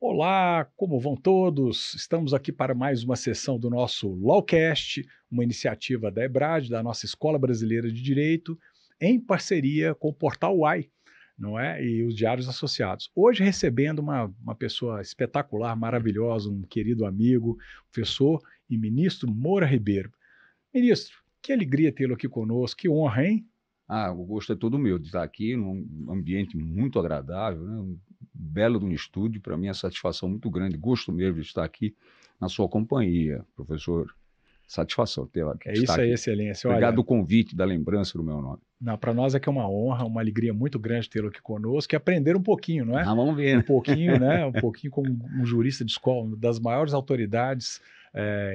Olá, como vão todos? Estamos aqui para mais uma sessão do nosso Lawcast, uma iniciativa da EBRAD, da nossa Escola Brasileira de Direito, em parceria com o Portal Uai, não é? E os Diários Associados. Hoje recebendo uma pessoa espetacular, maravilhosa, um querido amigo, professor e ministro Moura Ribeiro. Ministro, que alegria tê-lo aqui conosco, que honra, hein? O gosto é todo meu de estar aqui num ambiente muito agradável, né? Um belo de um estúdio, para mim é satisfação muito grande, gosto mesmo de estar aqui na sua companhia, professor. Satisfação ter aqui, É estar isso aí, aqui. excelência. Obrigado Olha, do convite, da lembrança do meu nome. não, para nós é que é uma honra, uma alegria muito grande tê-lo aqui conosco e aprender um pouquinho, não é? Vamos ver, Um né? pouquinho, né? Um pouquinho como um jurista de escola, uma das maiores autoridades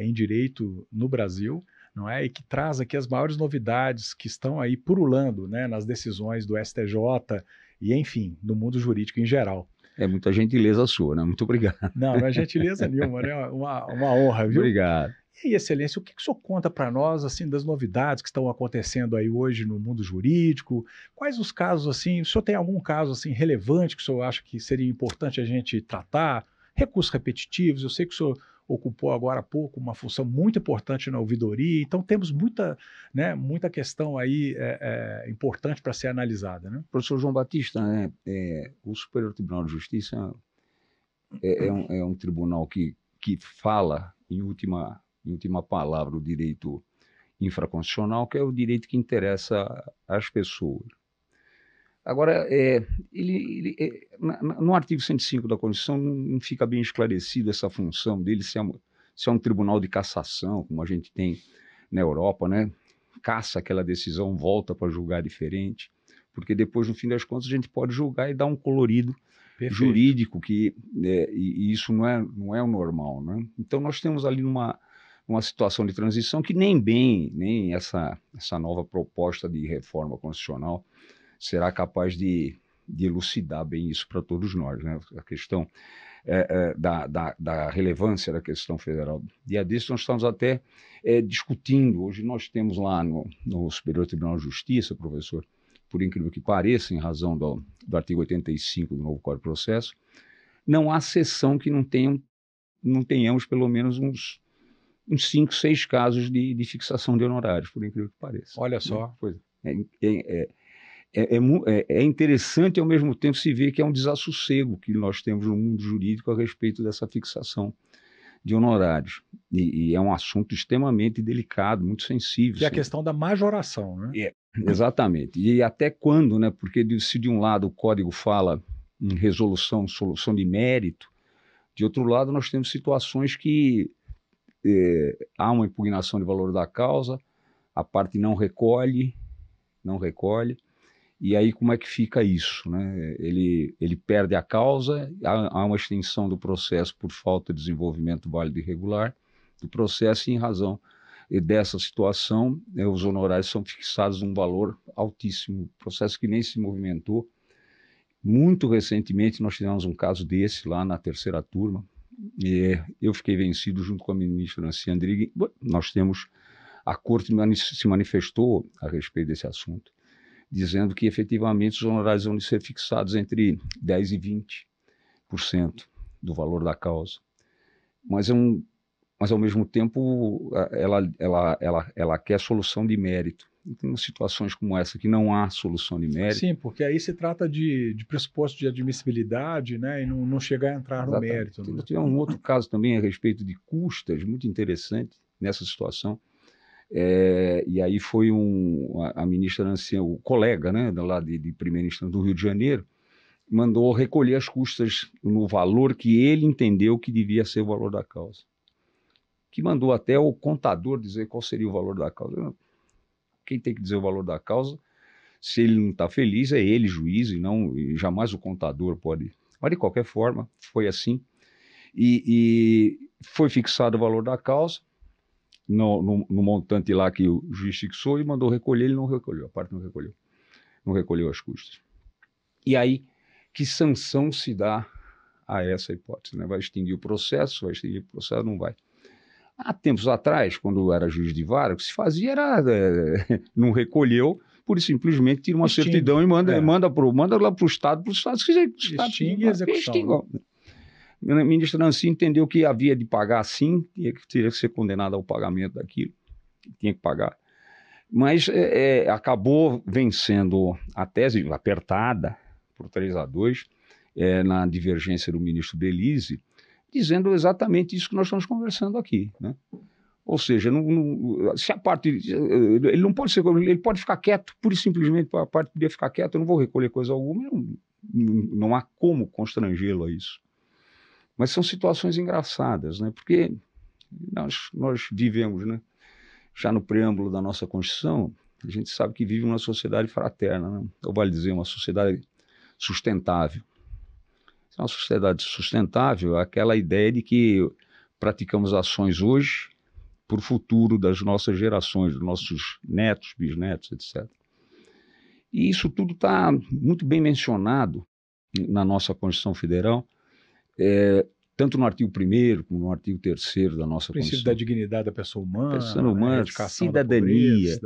em direito no Brasil, não é? E que traz aqui as maiores novidades que estão aí purulando, né? Nas decisões do STJ e, enfim, no mundo jurídico em geral. É muita gentileza sua, né? Muito obrigado. Não, não é gentileza nenhuma, né? Uma honra, viu? Obrigado. E aí, excelência, o que o senhor conta para nós, assim, das novidades que estão acontecendo aí hoje no mundo jurídico? Quais os casos, assim, o senhor tem algum caso, assim, relevante que o senhor acha que seria importante a gente tratar? Recursos repetitivos, eu sei que o senhor ocupou agora há pouco uma função muito importante na ouvidoria, então temos muita, né, muita questão aí importante para ser analisada, né? Professor João Batista, né? O Superior Tribunal de Justiça é um tribunal que fala, em última palavra, o direito infraconstitucional, que é o direito que interessa às pessoas. Agora, no artigo 105 da Constituição não fica bem esclarecido essa função dele, se é um tribunal de cassação, como a gente tem na Europa, né? Cassa aquela decisão, volta para julgar diferente, porque depois, no fim das contas, a gente pode julgar e dar um colorido Perfeito. Jurídico, e isso não é o normal, né? Então, nós temos ali uma situação de transição que nem essa nova proposta de reforma constitucional será capaz de elucidar bem isso para todos nós, né? A questão da relevância da questão federal. Dia desse nós estamos até discutindo, hoje nós temos lá no Superior Tribunal de Justiça, professor, por incrível que pareça, em razão do artigo 85 do novo Código de Processo, não há sessão que não tenhamos pelo menos uns 5, 6 casos de fixação de honorários, por incrível que pareça. Olha só. É interessante ao mesmo tempo se ver que é um desassossego que nós temos no mundo jurídico a respeito dessa fixação de honorários. E é um assunto extremamente delicado, muito sensível. Que é a questão da majoração, né? Exatamente. E até quando, né? Porque se de um lado o código fala em resolução, solução de mérito, de outro lado nós temos situações que há uma impugnação de valor da causa, a parte não recolhe, e aí como é que fica isso, né? Ele perde a causa, há uma extensão do processo por falta de desenvolvimento válido e regular do processo, e em razão dessa situação, os honorários são fixados num valor altíssimo, processo que nem se movimentou. Muito recentemente nós tivemos um caso desse lá na terceira turma, e eu fiquei vencido junto com a ministra Nancy Andrighi. Nós temos, a corte se manifestou a respeito desse assunto, dizendo que efetivamente os honorários vão ser fixados entre 10% e 20% do valor da causa. Mas ao mesmo tempo ela quer solução de mérito. E tem situações como essa que não há solução de mérito. Sim, porque aí se trata de pressuposto de admissibilidade, né, e não chegar a entrar no mérito. Né? Nós tivemos um outro caso também a respeito de custas, muito interessante nessa situação. E aí foi a ministra Nancy, o colega, né, lá de primeira instância do Rio de Janeiro, mandou recolher as custas no valor que ele entendeu que devia ser o valor da causa. Que mandou até o contador dizer qual seria o valor da causa. Quem tem que dizer o valor da causa, se ele não está feliz, é ele, juiz, e jamais o contador pode. Mas, de qualquer forma, foi assim. E foi fixado o valor da causa, no montante lá que o juiz fixou, e mandou recolher, ele não recolheu, a parte não recolheu as custas. E aí, que sanção se dá a essa hipótese? Né? Vai extinguir o processo, não vai. Há tempos atrás, quando eu era juiz de vara, o que se fazia era, não recolheu, pura e simplesmente tira uma certidão e manda lá para o Estado, extingue a execução. Né? A ministra Nancy entendeu que havia de pagar sim, teria que ser condenado ao pagamento daquilo, tinha que pagar. Mas acabou vencendo a tese apertada por 3-2, na divergência do ministro Belize, dizendo exatamente isso que nós estamos conversando aqui, né? Ou seja, se a parte, ele não pode ser, ele pode ficar quieto, pura e simplesmente a parte podia ficar quieta, eu não vou recolher coisa alguma, não há como constrangê-lo a isso. Mas são situações engraçadas, né? Porque nós vivemos, né? Já no preâmbulo da nossa Constituição, a gente sabe que vive uma sociedade fraterna, né? Ou vale dizer, uma sociedade sustentável. Uma sociedade sustentável é aquela ideia de que praticamos ações hoje para o futuro das nossas gerações, dos nossos netos, bisnetos, etc. E isso tudo está muito bem mencionado na nossa Constituição Federal, tanto no artigo 1º como no artigo 3º da nossa Constituição. O princípio da dignidade da pessoa humana, cidadania,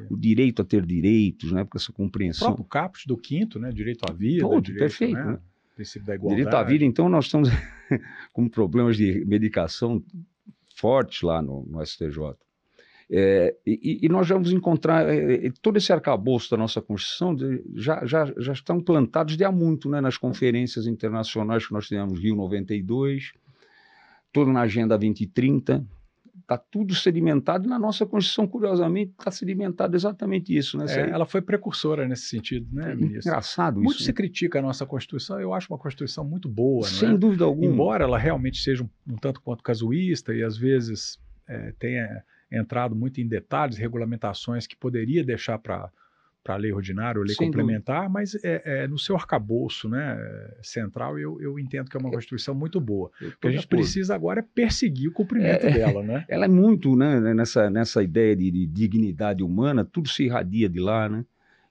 o direito a ter direitos, né, porque essa compreensão... O próprio caput do 5º, né, direito à vida. Todo, perfeito, né? O princípio da igualdade. Direito à vida, então nós estamos com problemas de medicação fortes lá no STJ. E nós vamos encontrar todo esse arcabouço da nossa Constituição já estão plantados de há muito, né, nas conferências internacionais que nós tivemos, Rio 92, toda na Agenda 2030, está tudo sedimentado, e na nossa Constituição, curiosamente, está sedimentado exatamente isso. Né? Ela foi precursora nesse sentido, né, ministro? Engraçado isso. Muito se critica a nossa Constituição, eu acho uma Constituição muito boa. Sem dúvida alguma. Embora ela realmente seja um tanto quanto casuísta e às vezes tenha entrado muito em detalhes, regulamentações que poderia deixar para a lei ordinária ou lei complementar, mas no seu arcabouço, né, central, eu entendo que é uma Constituição muito boa. O que a gente precisa agora é perseguir o cumprimento dela. Né? Ela é muito, né, nessa ideia de dignidade humana, tudo se irradia de lá, né?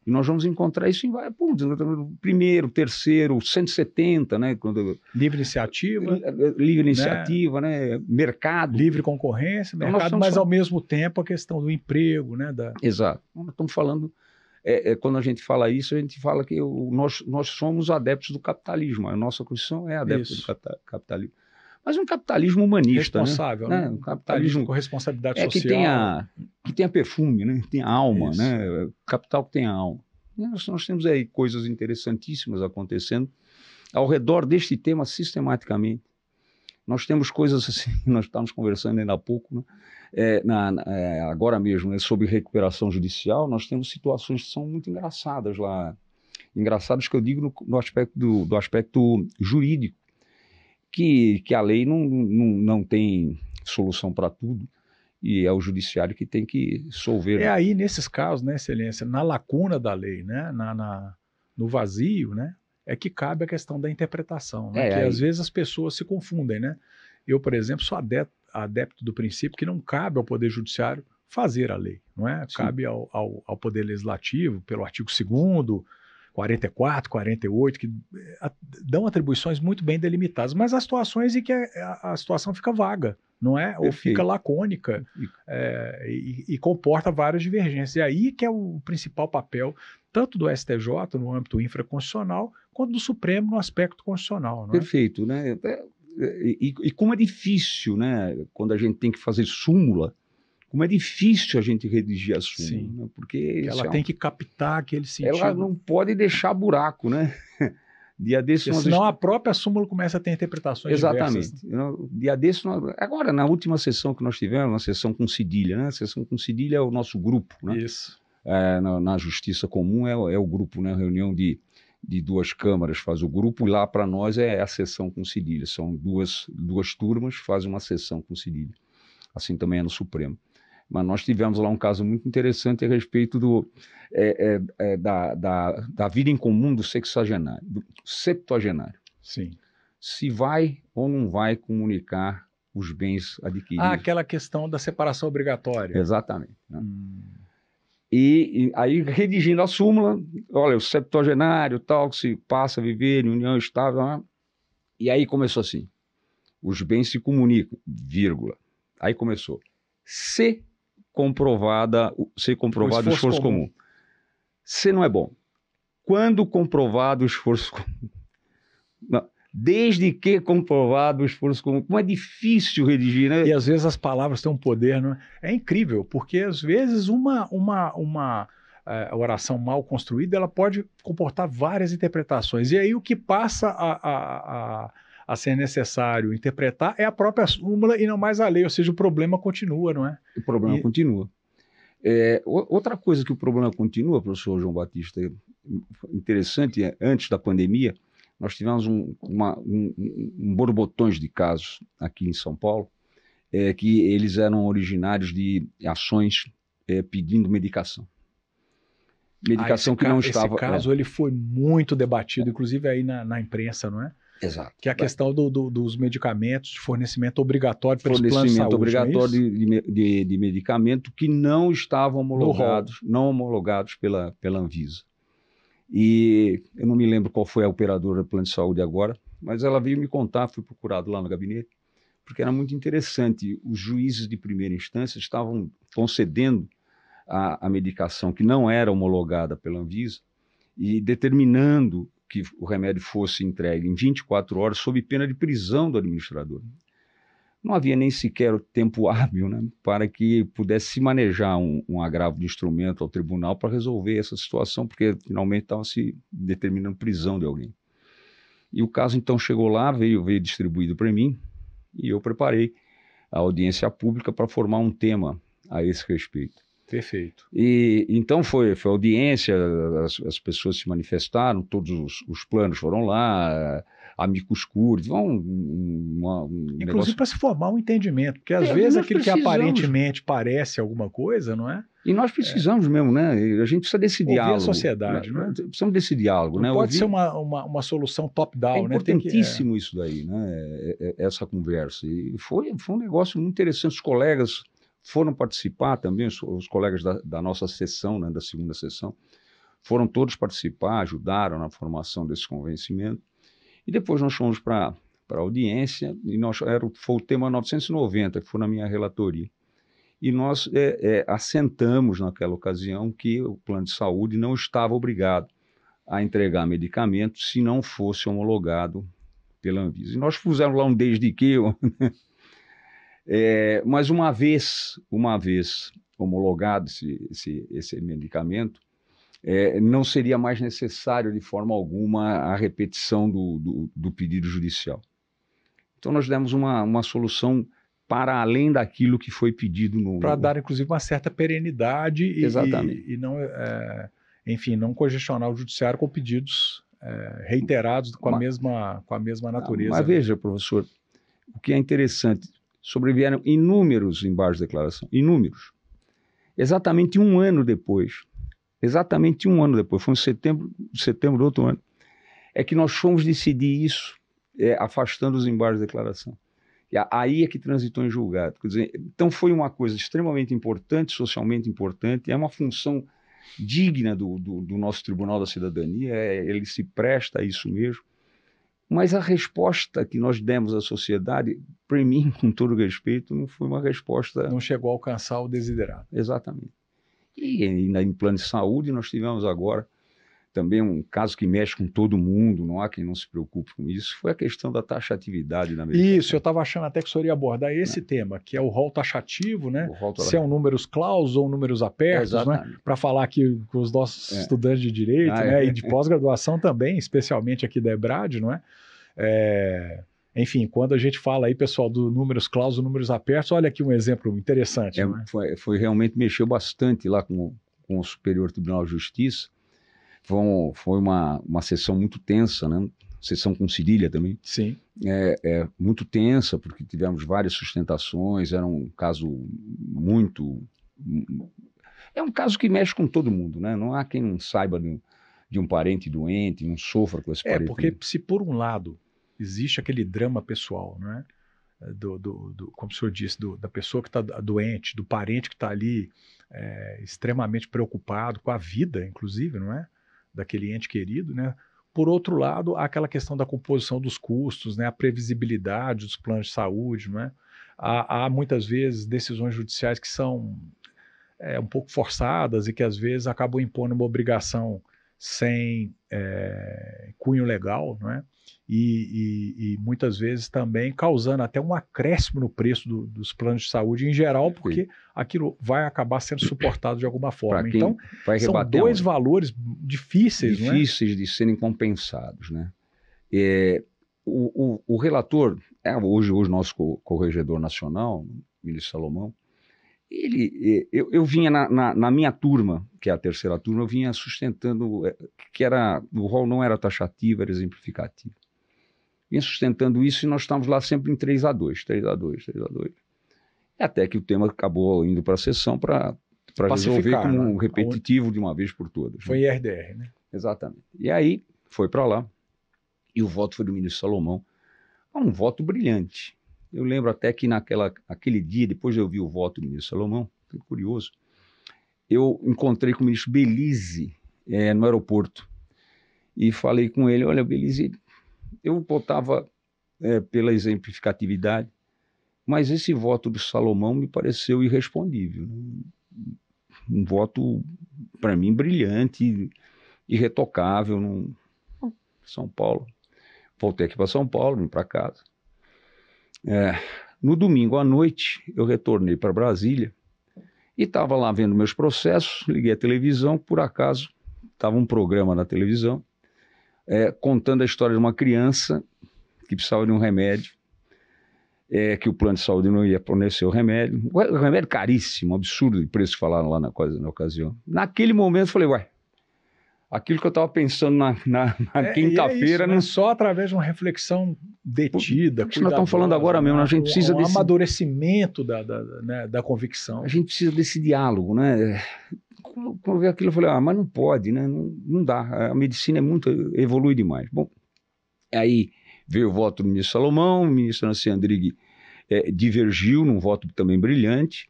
E nós vamos encontrar isso em vários pontos. Primeiro, terceiro, 170, né? Livre iniciativa. Livre iniciativa, né? Mercado. Livre concorrência, então, mercado, mas ao mesmo tempo a questão do emprego, né? Exato. Nós estamos falando, quando a gente fala isso, a gente fala que nós somos adeptos do capitalismo. A nossa Constituição é adepta do capitalismo. Mas um capitalismo humanista, responsável, né? Um capitalismo com responsabilidade social. Que tenha perfume, né? Que tenha alma, né? Capital que tenha alma. Nós temos aí coisas interessantíssimas acontecendo ao redor deste tema sistematicamente. Nós temos coisas assim, nós estávamos conversando ainda há pouco, né? Agora mesmo, né? Sobre recuperação judicial, nós temos situações que são muito engraçadas lá. Engraçadas que eu digo no aspecto do aspecto jurídico. Que a lei não tem solução para tudo e é o judiciário que tem que solver. Aí, nesses casos, né, Excelência, na lacuna da lei, né, no vazio, né, é que cabe a questão da interpretação, né, que às vezes as pessoas se confundem. Né? Eu, por exemplo, sou adepto do princípio que não cabe ao Poder Judiciário fazer a lei, não é? Sim. Cabe ao Poder Legislativo, pelo artigo 2º, 44, 48, que dão atribuições muito bem delimitadas, mas há situações em que a situação fica vaga, não é? Ou fica lacônica e comporta várias divergências. E aí que é o principal papel, tanto do STJ no âmbito infraconstitucional, quanto do Supremo no aspecto constitucional. Não é? Perfeito, né? E como é difícil, né? Quando a gente tem que fazer súmula, como é difícil a gente redigir a súmula, né? Porque ela tem que captar aquele sentido. Ela não pode deixar buraco, né? Dia desse senão a própria súmula começa a ter interpretações exatamente. diversas. Dia desse, agora, na última sessão que nós tivemos, na sessão com cedilha, né? A sessão com cedilha é o nosso grupo, né? Isso. Na Justiça Comum é o grupo, né? A reunião de duas câmaras faz o grupo, e lá para nós é a sessão com cedilha. São duas turmas que fazem uma sessão com cedilha. Assim também é no Supremo. Mas nós tivemos lá um caso muito interessante a respeito da vida em comum do septuagenário. Sim. Se vai ou não vai comunicar os bens adquiridos. Aquela questão da separação obrigatória. Exatamente. Né? E aí, redigindo a súmula, olha, o septuagenário, tal, que se passa a viver em união estável, e aí começou assim, os bens se comunicam, vírgula. Aí começou. Se comprovado o esforço comum. Se não é bom. Quando comprovado o esforço comum. Não. Desde que comprovado o esforço comum. Como é difícil redigir, né? E às vezes as palavras têm um poder, não é? É incrível, porque às vezes uma oração mal construída, ela pode comportar várias interpretações. E aí o que passa a ser necessário interpretar é a própria súmula e não mais a lei, ou seja, o problema continua, não é? O problema continua. Outra coisa que o problema continua, professor João Batista, interessante, antes da pandemia, nós tivemos um borbotões de casos aqui em São Paulo, que eles eram originários de ações pedindo medicação. Medicação que não estava... Esse caso ele foi muito debatido, inclusive aí na imprensa, não é? Exato. Que é a questão dos medicamentos, de fornecimento obrigatório pelos planos de saúde. Fornecimento obrigatório de medicamento que não estavam homologados pela Anvisa. E eu não me lembro qual foi a operadora do plano de saúde agora, mas ela veio me contar, fui procurado lá no gabinete, porque era muito interessante. Os juízes de primeira instância estavam concedendo a medicação que não era homologada pela Anvisa e determinando que o remédio fosse entregue em 24 horas sob pena de prisão do administrador. Não havia nem sequer o tempo hábil, né, para que pudesse se manejar um agravo de instrumento ao tribunal para resolver essa situação, porque finalmente estava se determinando prisão de alguém. E o caso então chegou lá, veio distribuído para mim, e eu preparei a audiência pública para formar um tema a esse respeito. Perfeito. E então foi audiência, as pessoas se manifestaram, todos os planos foram lá, amicus curiae, inclusive negócio... para se formar um entendimento, porque às vezes aquilo que aparentemente parece alguma coisa, não é? E nós precisamos mesmo, né? A gente precisa desse diálogo. Ouvir a sociedade, né? Precisamos desse diálogo, não pode ser uma solução top-down, né? É importantíssimo isso daí, né? Essa conversa. E foi um negócio muito interessante. Os colegas foram participar também, os colegas da nossa sessão, né, da segunda sessão, foram todos participar, ajudaram na formação desse convencimento. E depois nós fomos para a audiência, e foi o tema 990, que foi na minha relatoria. E nós assentamos naquela ocasião que o plano de saúde não estava obrigado a entregar medicamento se não fosse homologado pela Anvisa. E nós pusemos lá um desde que... mas uma vez homologado esse medicamento, não seria mais necessário de forma alguma a repetição do pedido judicial. Então nós demos uma solução para além daquilo que foi pedido para dar inclusive uma certa perenidade e não, enfim, não congestionar o judiciário com pedidos reiterados com a mesma natureza. Mas veja, professor, o que é interessante, sobrevieram inúmeros embargos de declaração, inúmeros. Exatamente um ano depois, foi em setembro do outro ano, é que nós fomos decidir isso, afastando os embargos de declaração. E aí é que transitou em julgado. Quer dizer, então foi uma coisa extremamente importante, socialmente importante, é uma função digna do nosso Tribunal da Cidadania, ele se presta a isso mesmo. Mas a resposta que nós demos à sociedade, para mim, com todo respeito, não foi uma resposta... Não chegou a alcançar o desiderado. Exatamente. E em plano de saúde, nós tivemos agora também um caso que mexe com todo mundo, não há quem não se preocupe com isso, foi a questão da taxatividade da medicação. Isso, eu estava achando até que o senhor ia abordar esse tema, que é o rol taxativo, né? Se é um números clausos ou números apertos, né? Para falar aqui com os nossos estudantes de direito, né? E de pós-graduação também, especialmente aqui da EBRAD, não é? Enfim, quando a gente fala aí, pessoal, do números clausos, números apertos, olha aqui um exemplo interessante. Foi realmente, mexeu bastante lá com o Superior Tribunal de Justiça. Foi uma sessão muito tensa, né? Sessão com cedilha também. Sim. Muito tensa, porque tivemos várias sustentações, era um caso muito... É um caso que mexe com todo mundo, né? Não há quem não saiba de um parente doente, não sofra com esse parente. Porque se por um lado existe aquele drama pessoal, não é? Como o senhor disse, da pessoa que está doente, do parente que está ali extremamente preocupado com a vida, inclusive, não é? Daquele ente querido, né? Por outro lado, há aquela questão da composição dos custos, né? A previsibilidade dos planos de saúde, não é? há muitas vezes decisões judiciais que são um pouco forçadas e que às vezes acabam impondo uma obrigação sem cunho legal, não é? E muitas vezes também causando até um acréscimo no preço dos planos de saúde em geral, porque aquilo vai acabar sendo suportado de alguma forma. Então, são dois valores difíceis, não é? Difíceis de serem compensados, né? O relator, hoje o nosso corregedor nacional, o ministro Salomão, eu vinha na minha turma, que é a terceira turma, eu vinha sustentando que o rol não era taxativo, era exemplificativo. Vinha sustentando isso e nós estávamos lá sempre em 3-2. Até que o tema acabou indo para a sessão para resolver como um repetitivo de uma vez por todas. Foi IRDR, né? Exatamente. E aí foi para lá e o voto foi do ministro Salomão. Um voto brilhante. Eu lembro até que aquele dia, depois de eu ouvir o voto do ministro Salomão, foi curioso, eu encontrei com o ministro Belize no aeroporto e falei com ele, olha, Belize, eu votava pela exemplificatividade, mas esse voto do Salomão me pareceu irrespondível. Um voto, para mim, brilhante, irretocável. São Paulo. Voltei aqui para São Paulo, vim para casa. No domingo à noite, eu retornei para Brasília e estava lá vendo meus processos, liguei a televisão, por acaso, estava um programa na televisão, contando a história de uma criança que precisava de um remédio, que o plano de saúde não ia fornecer o remédio. Um remédio caríssimo, absurdo de preço que falaram lá na ocasião. Naquele momento eu falei, aquilo que eu estava pensando na quinta-feira... Não só através de uma reflexão detida, nós estamos falando agora mesmo, a gente precisa desse... amadurecimento da convicção. A gente precisa desse diálogo, né? Quando eu vi aquilo, eu falei, mas não pode, né? Não dá, a medicina evolui demais. Bom, aí veio o voto do ministro Salomão, o ministro Nancy Andrighi divergiu num voto também brilhante,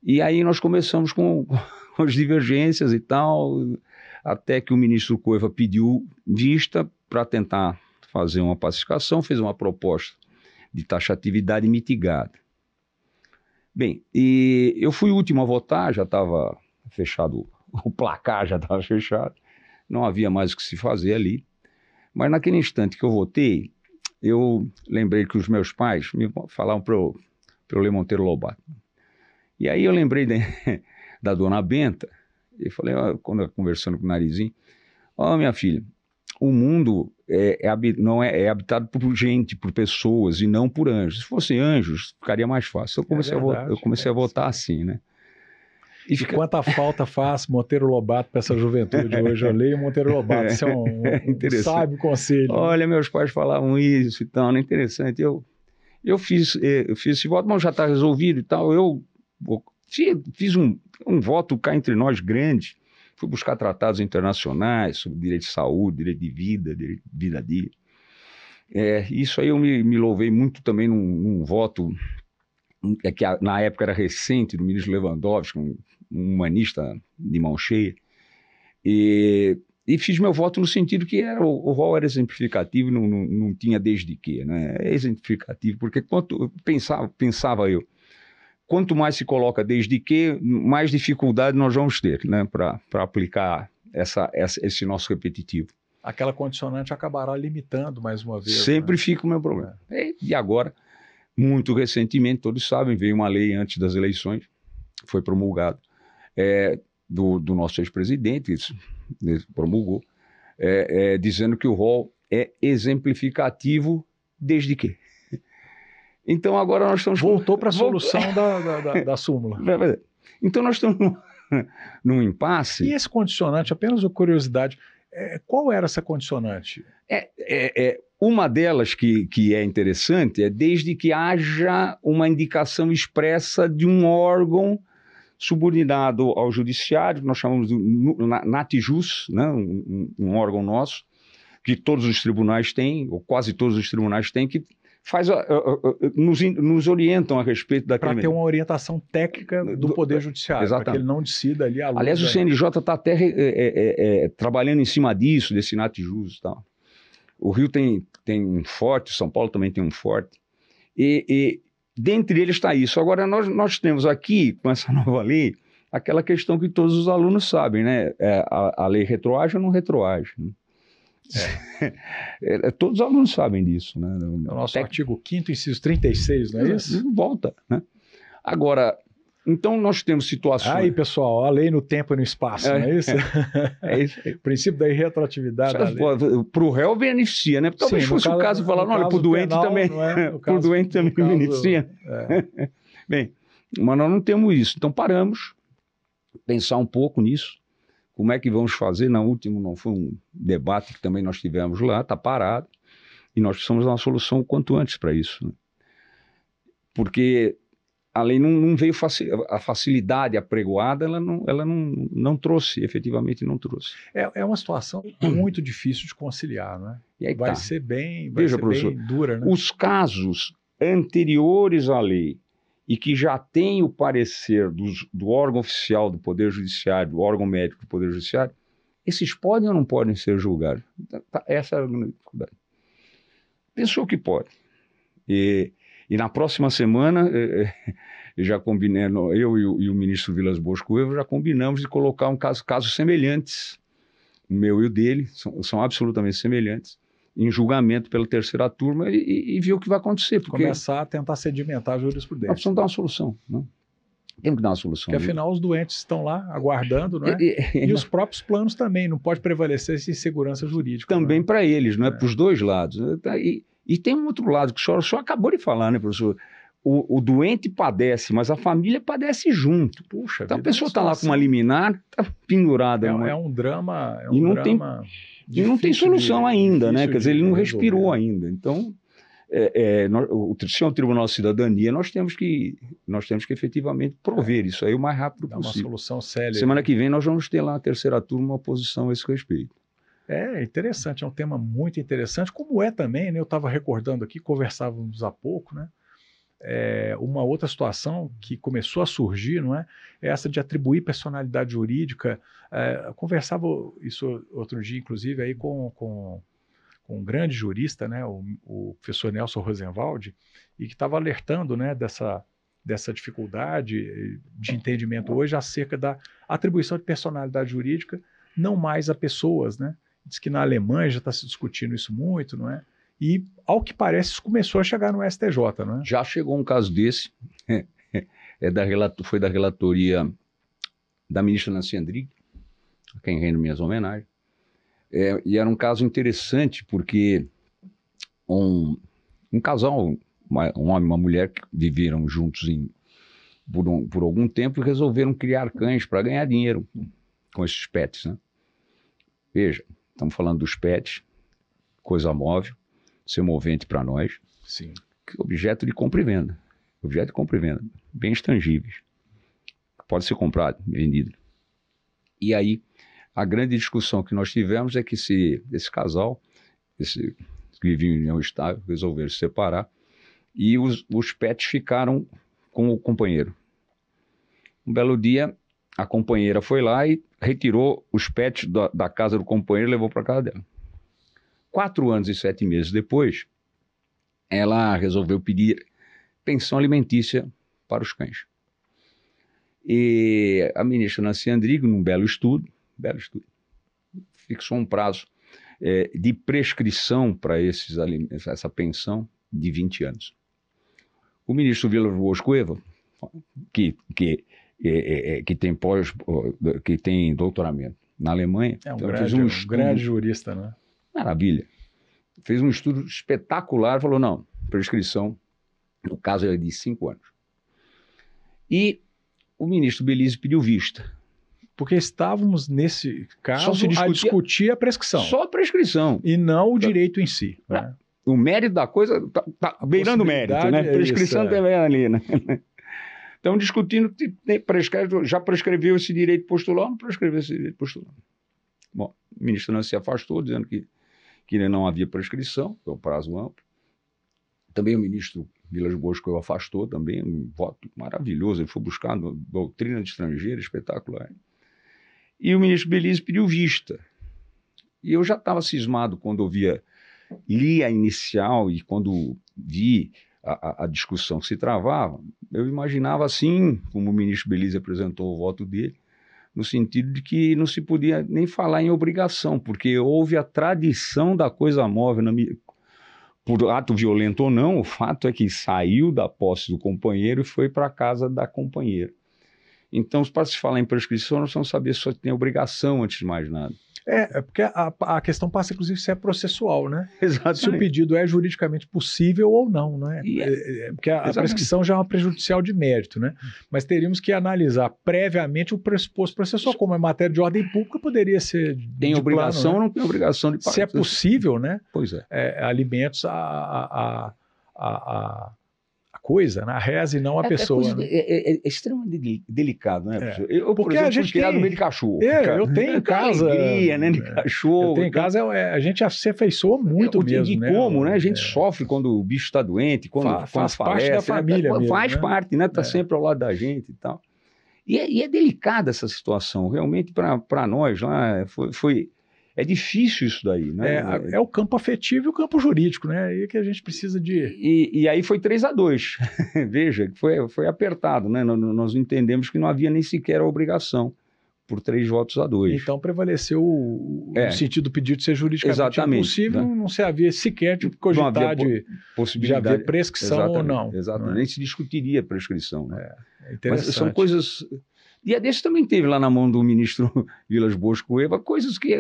e aí nós começamos com as divergências e tal, até que o ministro Coiva pediu vista para tentar fazer uma pacificação, fez uma proposta de taxatividade mitigada. Bem, e eu fui o último a votar, já estava fechado, o placar já estava fechado, não havia mais o que se fazer ali, mas naquele instante que eu votei, eu lembrei que os meus pais me falaram para eu ler Monteiro Lobato. E aí eu lembrei da dona Benta, e falei, quando eu conversando com o Narizinho, minha filha, o mundo não é habitado por gente, por pessoas, e não por anjos. Se fossem anjos, ficaria mais fácil. Eu comecei a votar assim, né? E quanta falta faz Monteiro Lobato para essa juventude hoje. Eu leio Monteiro Lobato, isso é um sábio conselho. Olha, meus pais falavam isso e tal, é interessante. Eu fiz esse voto, mas já está resolvido e tal. Eu fiz um voto cá entre nós grande, fui buscar tratados internacionais sobre direito de saúde, direito de vida, direito de vida a dia. Isso aí eu me louvei muito também num voto que na época era recente, do ministro Lewandowski, um humanista de mão cheia, e fiz meu voto no sentido que o rol era exemplificativo, não tinha desde que, né? É exemplificativo, porque pensava eu, quanto mais se coloca desde que, mais dificuldade nós vamos ter, né, para aplicar esse nosso repetitivo. Aquela condicionante acabará limitando mais uma vez. Sempre fica o meu problema. E agora, muito recentemente, todos sabem, veio uma lei antes das eleições, foi promulgado, do nosso ex-presidente, promulgou, dizendo que o rol é exemplificativo desde que. Então agora nós estamos... Voltou para a solução da súmula. Então nós estamos num impasse. E esse condicionante, apenas uma curiosidade, qual era essa condicionante? Uma delas que é interessante é desde que haja uma indicação expressa de um órgão subordinado ao judiciário, nós chamamos de Natijus, né, um órgão nosso, que todos os tribunais têm, ou quase todos os tribunais têm, que nos orientam a respeito daquele... Para ter uma orientação técnica do Poder Judiciário, para que ele não decida ali a luta. Aliás, o CNJ está até trabalhando em cima disso, desse Natijus e tal. O Rio tem um forte, São Paulo também tem um forte. E dentre eles está isso. Agora, nós temos aqui, com essa nova lei, aquela questão que todos os alunos sabem, né? A lei retroage ou não retroage, né? Todos os alunos sabem disso, né? É o nosso artigo 5º, inciso 36, não é isso? Não volta, né? Agora, então nós temos situações... Aí, pessoal, a lei no tempo e no espaço, não é isso? É isso aí. O princípio da irretroatividade da lei. Para o réu beneficia, né? Talvez fosse o caso de falar, olha, para o doente também, para o doente também beneficia. Bem, mas nós não temos isso, então paramos, pensar um pouco nisso. Como é que vamos fazer? Na última, não foi um debate que também nós tivemos lá, está parado, e nós precisamos dar uma solução o quanto antes para isso, né? Porque a lei não veio a facilidade apregoada, ela não trouxe, efetivamente não trouxe. É uma situação muito difícil de conciliar, né? E aí vai tá. ser bem, Veja, ser professor, bem dura, né? Os casos anteriores à lei e que já tem o parecer do órgão oficial do Poder Judiciário, do órgão médico do Poder Judiciário, esses podem ou não podem ser julgados? Essa é a grande dificuldade. Pensou que pode. E na próxima semana, já combinei, eu e o ministro Vilas Boas Coelho já combinamos de colocar casos semelhantes, o meu e o dele, são absolutamente semelhantes, em julgamento pela terceira turma e ver o que vai acontecer. Porque começar a tentar sedimentar a jurisprudência. Nós precisamos dar uma solução, não? Temos que dar uma solução. Porque afinal os doentes estão lá aguardando, não é? E os próprios planos também, não pode prevalecer essa insegurança jurídica. Também para eles, não é? Para os dois lados. E tem um outro lado que o senhor acabou de falar, né, professor? O doente padece, mas a família padece junto. Puxa, então a pessoa está lá com uma liminar, está pendurada. É um drama. E não tem solução ainda, né? Quer dizer, ele não respirou ainda. Então, o senhor Tribunal de Cidadania, nós temos que efetivamente prover isso aí o mais rápido possível. Uma solução séria. Semana que vem nós vamos ter lá na terceira turma uma posição a esse respeito. É interessante, é um tema muito interessante, como é também, né? Eu estava recordando aqui, conversávamos há pouco, né? Uma outra situação que começou a surgir, não é? É essa de atribuir personalidade jurídica. Eu conversava isso outro dia, inclusive, aí com um grande jurista, né? O professor Nelson Rosenwald, e que estava alertando, né, dessa dificuldade de entendimento hoje acerca da atribuição de personalidade jurídica não mais a pessoas, né? Diz que na Alemanha já está se discutindo isso muito, não é? E, ao que parece, isso começou a chegar no STJ, não é? Já chegou um caso desse, foi da relatoria da ministra Nancy Andrighi, a quem rendo minhas homenagens, e era um caso interessante porque um casal, um homem e uma mulher, que viveram juntos por algum tempo e resolveram criar cães para ganhar dinheiro com esses pets, né? Veja, estamos falando dos pets, coisa móvel, semovente para nós. Sim. Objeto de compra e venda. Objeto de compra e venda. Bens tangíveis. Pode ser comprado, vendido. E aí, a grande discussão que nós tivemos é que esse casal, que viviam em união estável, resolveram se separar e os pets ficaram com o companheiro. Um belo dia, a companheira foi lá e retirou os pets da casa do companheiro e levou para casa dela. 4 anos e 7 meses depois, ela resolveu pedir pensão alimentícia para os cães. E a ministra Nancy Andrighi, num belo estudo, fixou um prazo de prescrição para essa pensão de 20 anos. O ministro Vilas Boas Coelho, que tem doutoramento na Alemanha, fez um grande jurista, né? Maravilha. Fez um estudo espetacular, falou, não, prescrição, no caso era de 5 anos. E o ministro Belize pediu vista. Porque estávamos, nesse caso, a discutir a prescrição. Só a prescrição. E não o direito em si. Né? O mérito da coisa está beirando o mérito, né? Prescrição também é ali, né? Estão discutindo, já prescreveu esse direito postular, não prescreveu esse direito postular. Bom, o ministro não se afastou, dizendo que não havia prescrição, foi um prazo amplo. Também o ministro Vilas Boas Coelho afastou também, um voto maravilhoso, ele foi buscar doutrina de estrangeiro, espetacular. E o ministro Belize pediu vista. E eu já estava cismado quando li a inicial e quando vi a discussão que se travava, eu imaginava assim, como o ministro Belize apresentou o voto dele, no sentido de que não se podia nem falar em obrigação, porque houve a tradição da coisa móvel, por ato violento ou não, o fato é que saiu da posse do companheiro e foi para a casa da companheira. Então, para se falar em prescrição, nós vamos saber se você tem obrigação antes de mais nada. É porque a questão passa, inclusive, se é processual, né? Exatamente. Se o pedido é juridicamente possível ou não, né? Porque a prescrição já é uma prejudicial de mérito, né? Mas teríamos que analisar previamente o pressuposto processual, como é matéria de ordem pública, poderia ser tem de obrigação plano, né? ou não tem obrigação de pagar? Se é possível, né? Pois é. Alimentos a coisa, né? A reza e não a pessoa. Né? É extremamente delicado, né, professor? Eu, porque por exemplo, a gente fui criado no meio de cachorro. Eu tenho em casa. Alegria, né, de cachorro. Eu tenho em casa, a gente se afeiçoa muito mesmo. E né? como, né? A gente sofre quando o bicho está doente, quando faz falece, parte da família mesmo. Faz parte, né? Está sempre ao lado da gente e tal. E é delicada essa situação. Realmente, para nós lá, é difícil isso daí, né? É o campo afetivo e o campo jurídico, né? Aí que a gente precisa de... E aí foi 3-2. Veja, foi apertado, né? Nós entendemos que não havia nem sequer a obrigação, por 3-2. Então prevaleceu o sentido do pedido de ser juridicamente impossível, né? Não se havia sequer de cogitar de haver prescrição ou não. Exatamente, nem se discutiria prescrição. Né? É interessante. Mas são coisas... E a desse também teve lá na mão do ministro Vilas Boas Cueva, coisas que...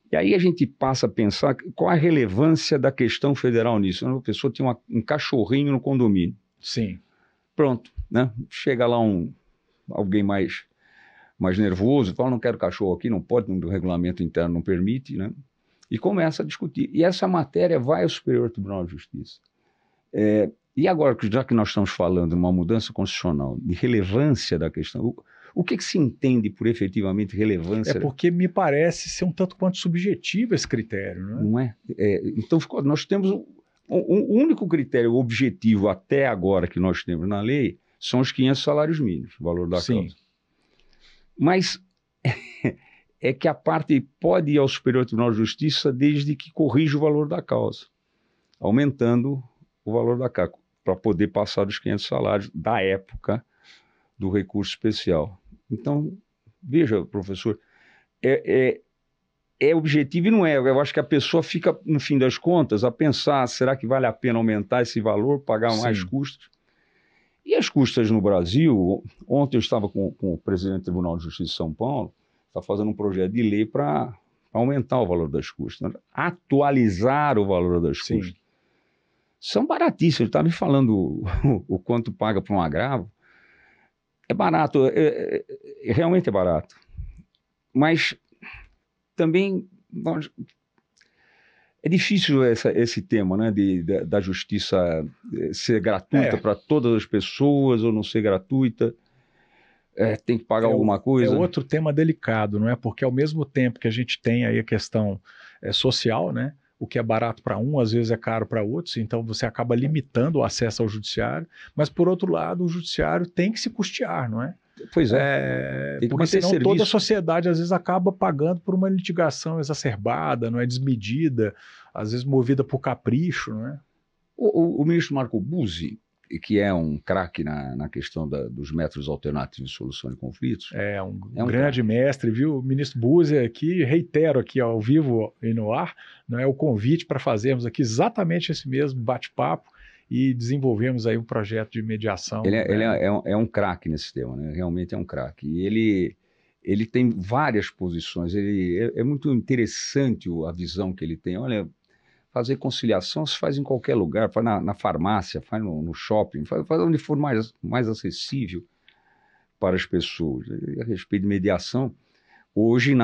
E aí a gente passa a pensar qual a relevância da questão federal nisso. Uma pessoa tinha um cachorrinho no condomínio. Sim. Pronto, né? Chega lá alguém mais nervoso, fala, não quero cachorro aqui, não pode, o regulamento interno não permite, né? E começa a discutir. E essa matéria vai ao Superior Tribunal de Justiça. E agora, já que nós estamos falando de uma mudança constitucional, de relevância da questão, o que se entende por efetivamente relevância? É porque me parece ser um tanto quanto subjetivo esse critério, né? Não é? Então, nós temos o único critério objetivo até agora que nós temos na lei são os 500 salários mínimos, o valor da causa. Mas é que a parte pode ir ao Superior Tribunal de Justiça desde que corrija o valor da causa, aumentando o valor da causa, para poder passar dos 500 salários da época do recurso especial. Então, veja, professor, é objetivo e não é. Eu acho que a pessoa fica, no fim das contas, a pensar, será que vale a pena aumentar esse valor, pagar mais custos? E as custas no Brasil, ontem eu estava com o presidente do Tribunal de Justiça de São Paulo, está fazendo um projeto de lei para aumentar o valor das custas, né? Atualizar o valor das custas. São baratíssimos. Ele estava me falando o quanto paga para um agravo. É barato, realmente é barato. Mas também é difícil esse tema, né, da justiça ser gratuita para todas as pessoas ou não ser gratuita. Tem que pagar alguma coisa. É outro tema delicado, não é? Porque ao mesmo tempo que a gente tem aí a questão social, né? O que é barato para um, às vezes é caro para outros, então você acaba limitando o acesso ao judiciário, mas por outro lado, o judiciário tem que se custear, não é? Pois é. Porque senão toda a sociedade às vezes acaba pagando por uma litigação exacerbada, não é, desmedida, às vezes movida por capricho, não é? O ministro Marco Buzzi, que é um craque na questão dos métodos alternativos de solução de conflitos. É um grande mestre, viu? O ministro Buzzi aqui, reitero aqui ao vivo e no ar, não é o convite para fazermos aqui exatamente esse mesmo bate-papo e desenvolvemos aí um projeto de mediação. Ele é um craque nesse tema, né? Realmente é um craque. E ele tem várias posições, é muito interessante a visão que ele tem. Olha, fazer conciliação se faz em qualquer lugar, faz na farmácia, faz no shopping, faz onde for mais acessível para as pessoas. E a respeito de mediação, hoje,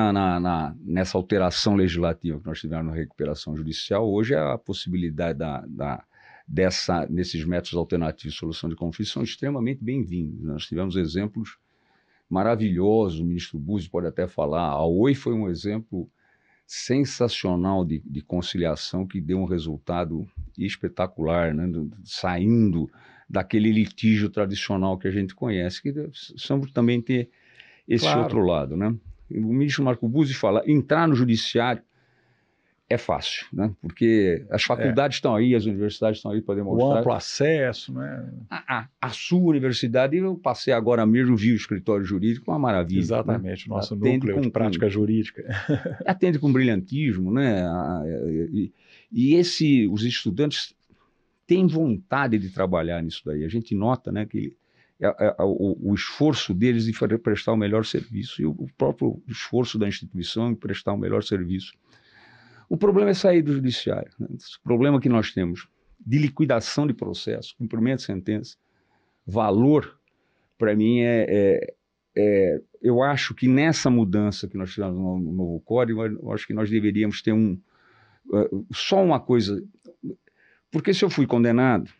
nessa alteração legislativa que nós tivemos na recuperação judicial, hoje a possibilidade desses métodos alternativos de solução de conflitos são extremamente bem-vindos. Nós tivemos exemplos maravilhosos, o ministro Buzzi pode até falar, a Oi foi um exemplo sensacional de conciliação que deu um resultado espetacular, né? Saindo daquele litígio tradicional que a gente conhece, que também ter esse outro lado, né? O ministro Marco Buzzi fala, entrar no judiciário é fácil, né? Porque as faculdades estão aí, as universidades estão aí para O demonstrar. amplo acesso, né? A sua universidade, eu passei agora mesmo, vi o escritório jurídico, uma maravilha. Exatamente, né? o nosso núcleo de prática jurídica. Atende com brilhantismo, né? Os estudantes têm vontade de trabalhar nisso daí. A gente nota, né, que o esforço deles de prestar o melhor serviço e o próprio esforço da instituição em prestar o melhor serviço. O problema é sair do judiciário. Né? O problema que nós temos de liquidação de processo, cumprimento de sentença, valor, para mim, eu acho que nessa mudança que nós tivemos no novo código, eu acho que nós deveríamos ter só uma coisa, porque se eu fui condenado,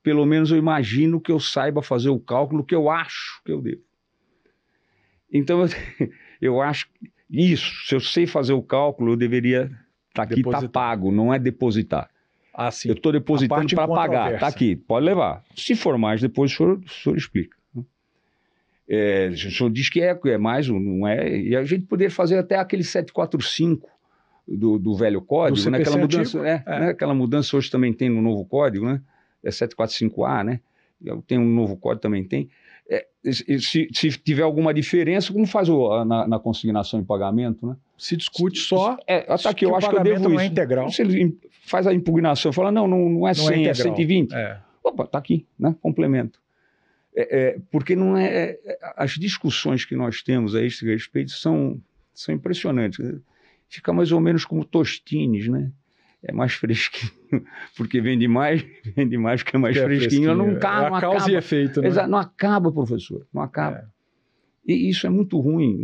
pelo menos eu imagino que eu saiba fazer o cálculo que eu acho que eu devo. Então, eu acho que isso, se eu sei fazer o cálculo, eu deveria estar aqui, está pago, não é depositar. Ah, sim. Eu estou depositando para pagar, está aqui, pode levar. Se for mais, depois o senhor explica. O senhor diz que é mais, não é? E a gente poderia fazer até aquele 745 do velho código, né? Aquela mudança, né? Aquela mudança hoje também tem no novo código, né? É 745A, né? Tem um novo código, também tem. Se tiver alguma diferença, como faz na consignação em pagamento, né? Se discute só tá aqui, eu acho que eu devo não isso. é integral. Se ele faz a impugnação, fala, não é 100, é 120. Opa, tá aqui, né? Complemento. Porque não é... As discussões que nós temos a este respeito são impressionantes. Fica mais ou menos como Tostines, né? É mais fresquinho, porque vende mais porque é mais fresquinho. Não acaba. Causa e efeito, né? Não acaba, professor, não acaba. E isso é muito ruim.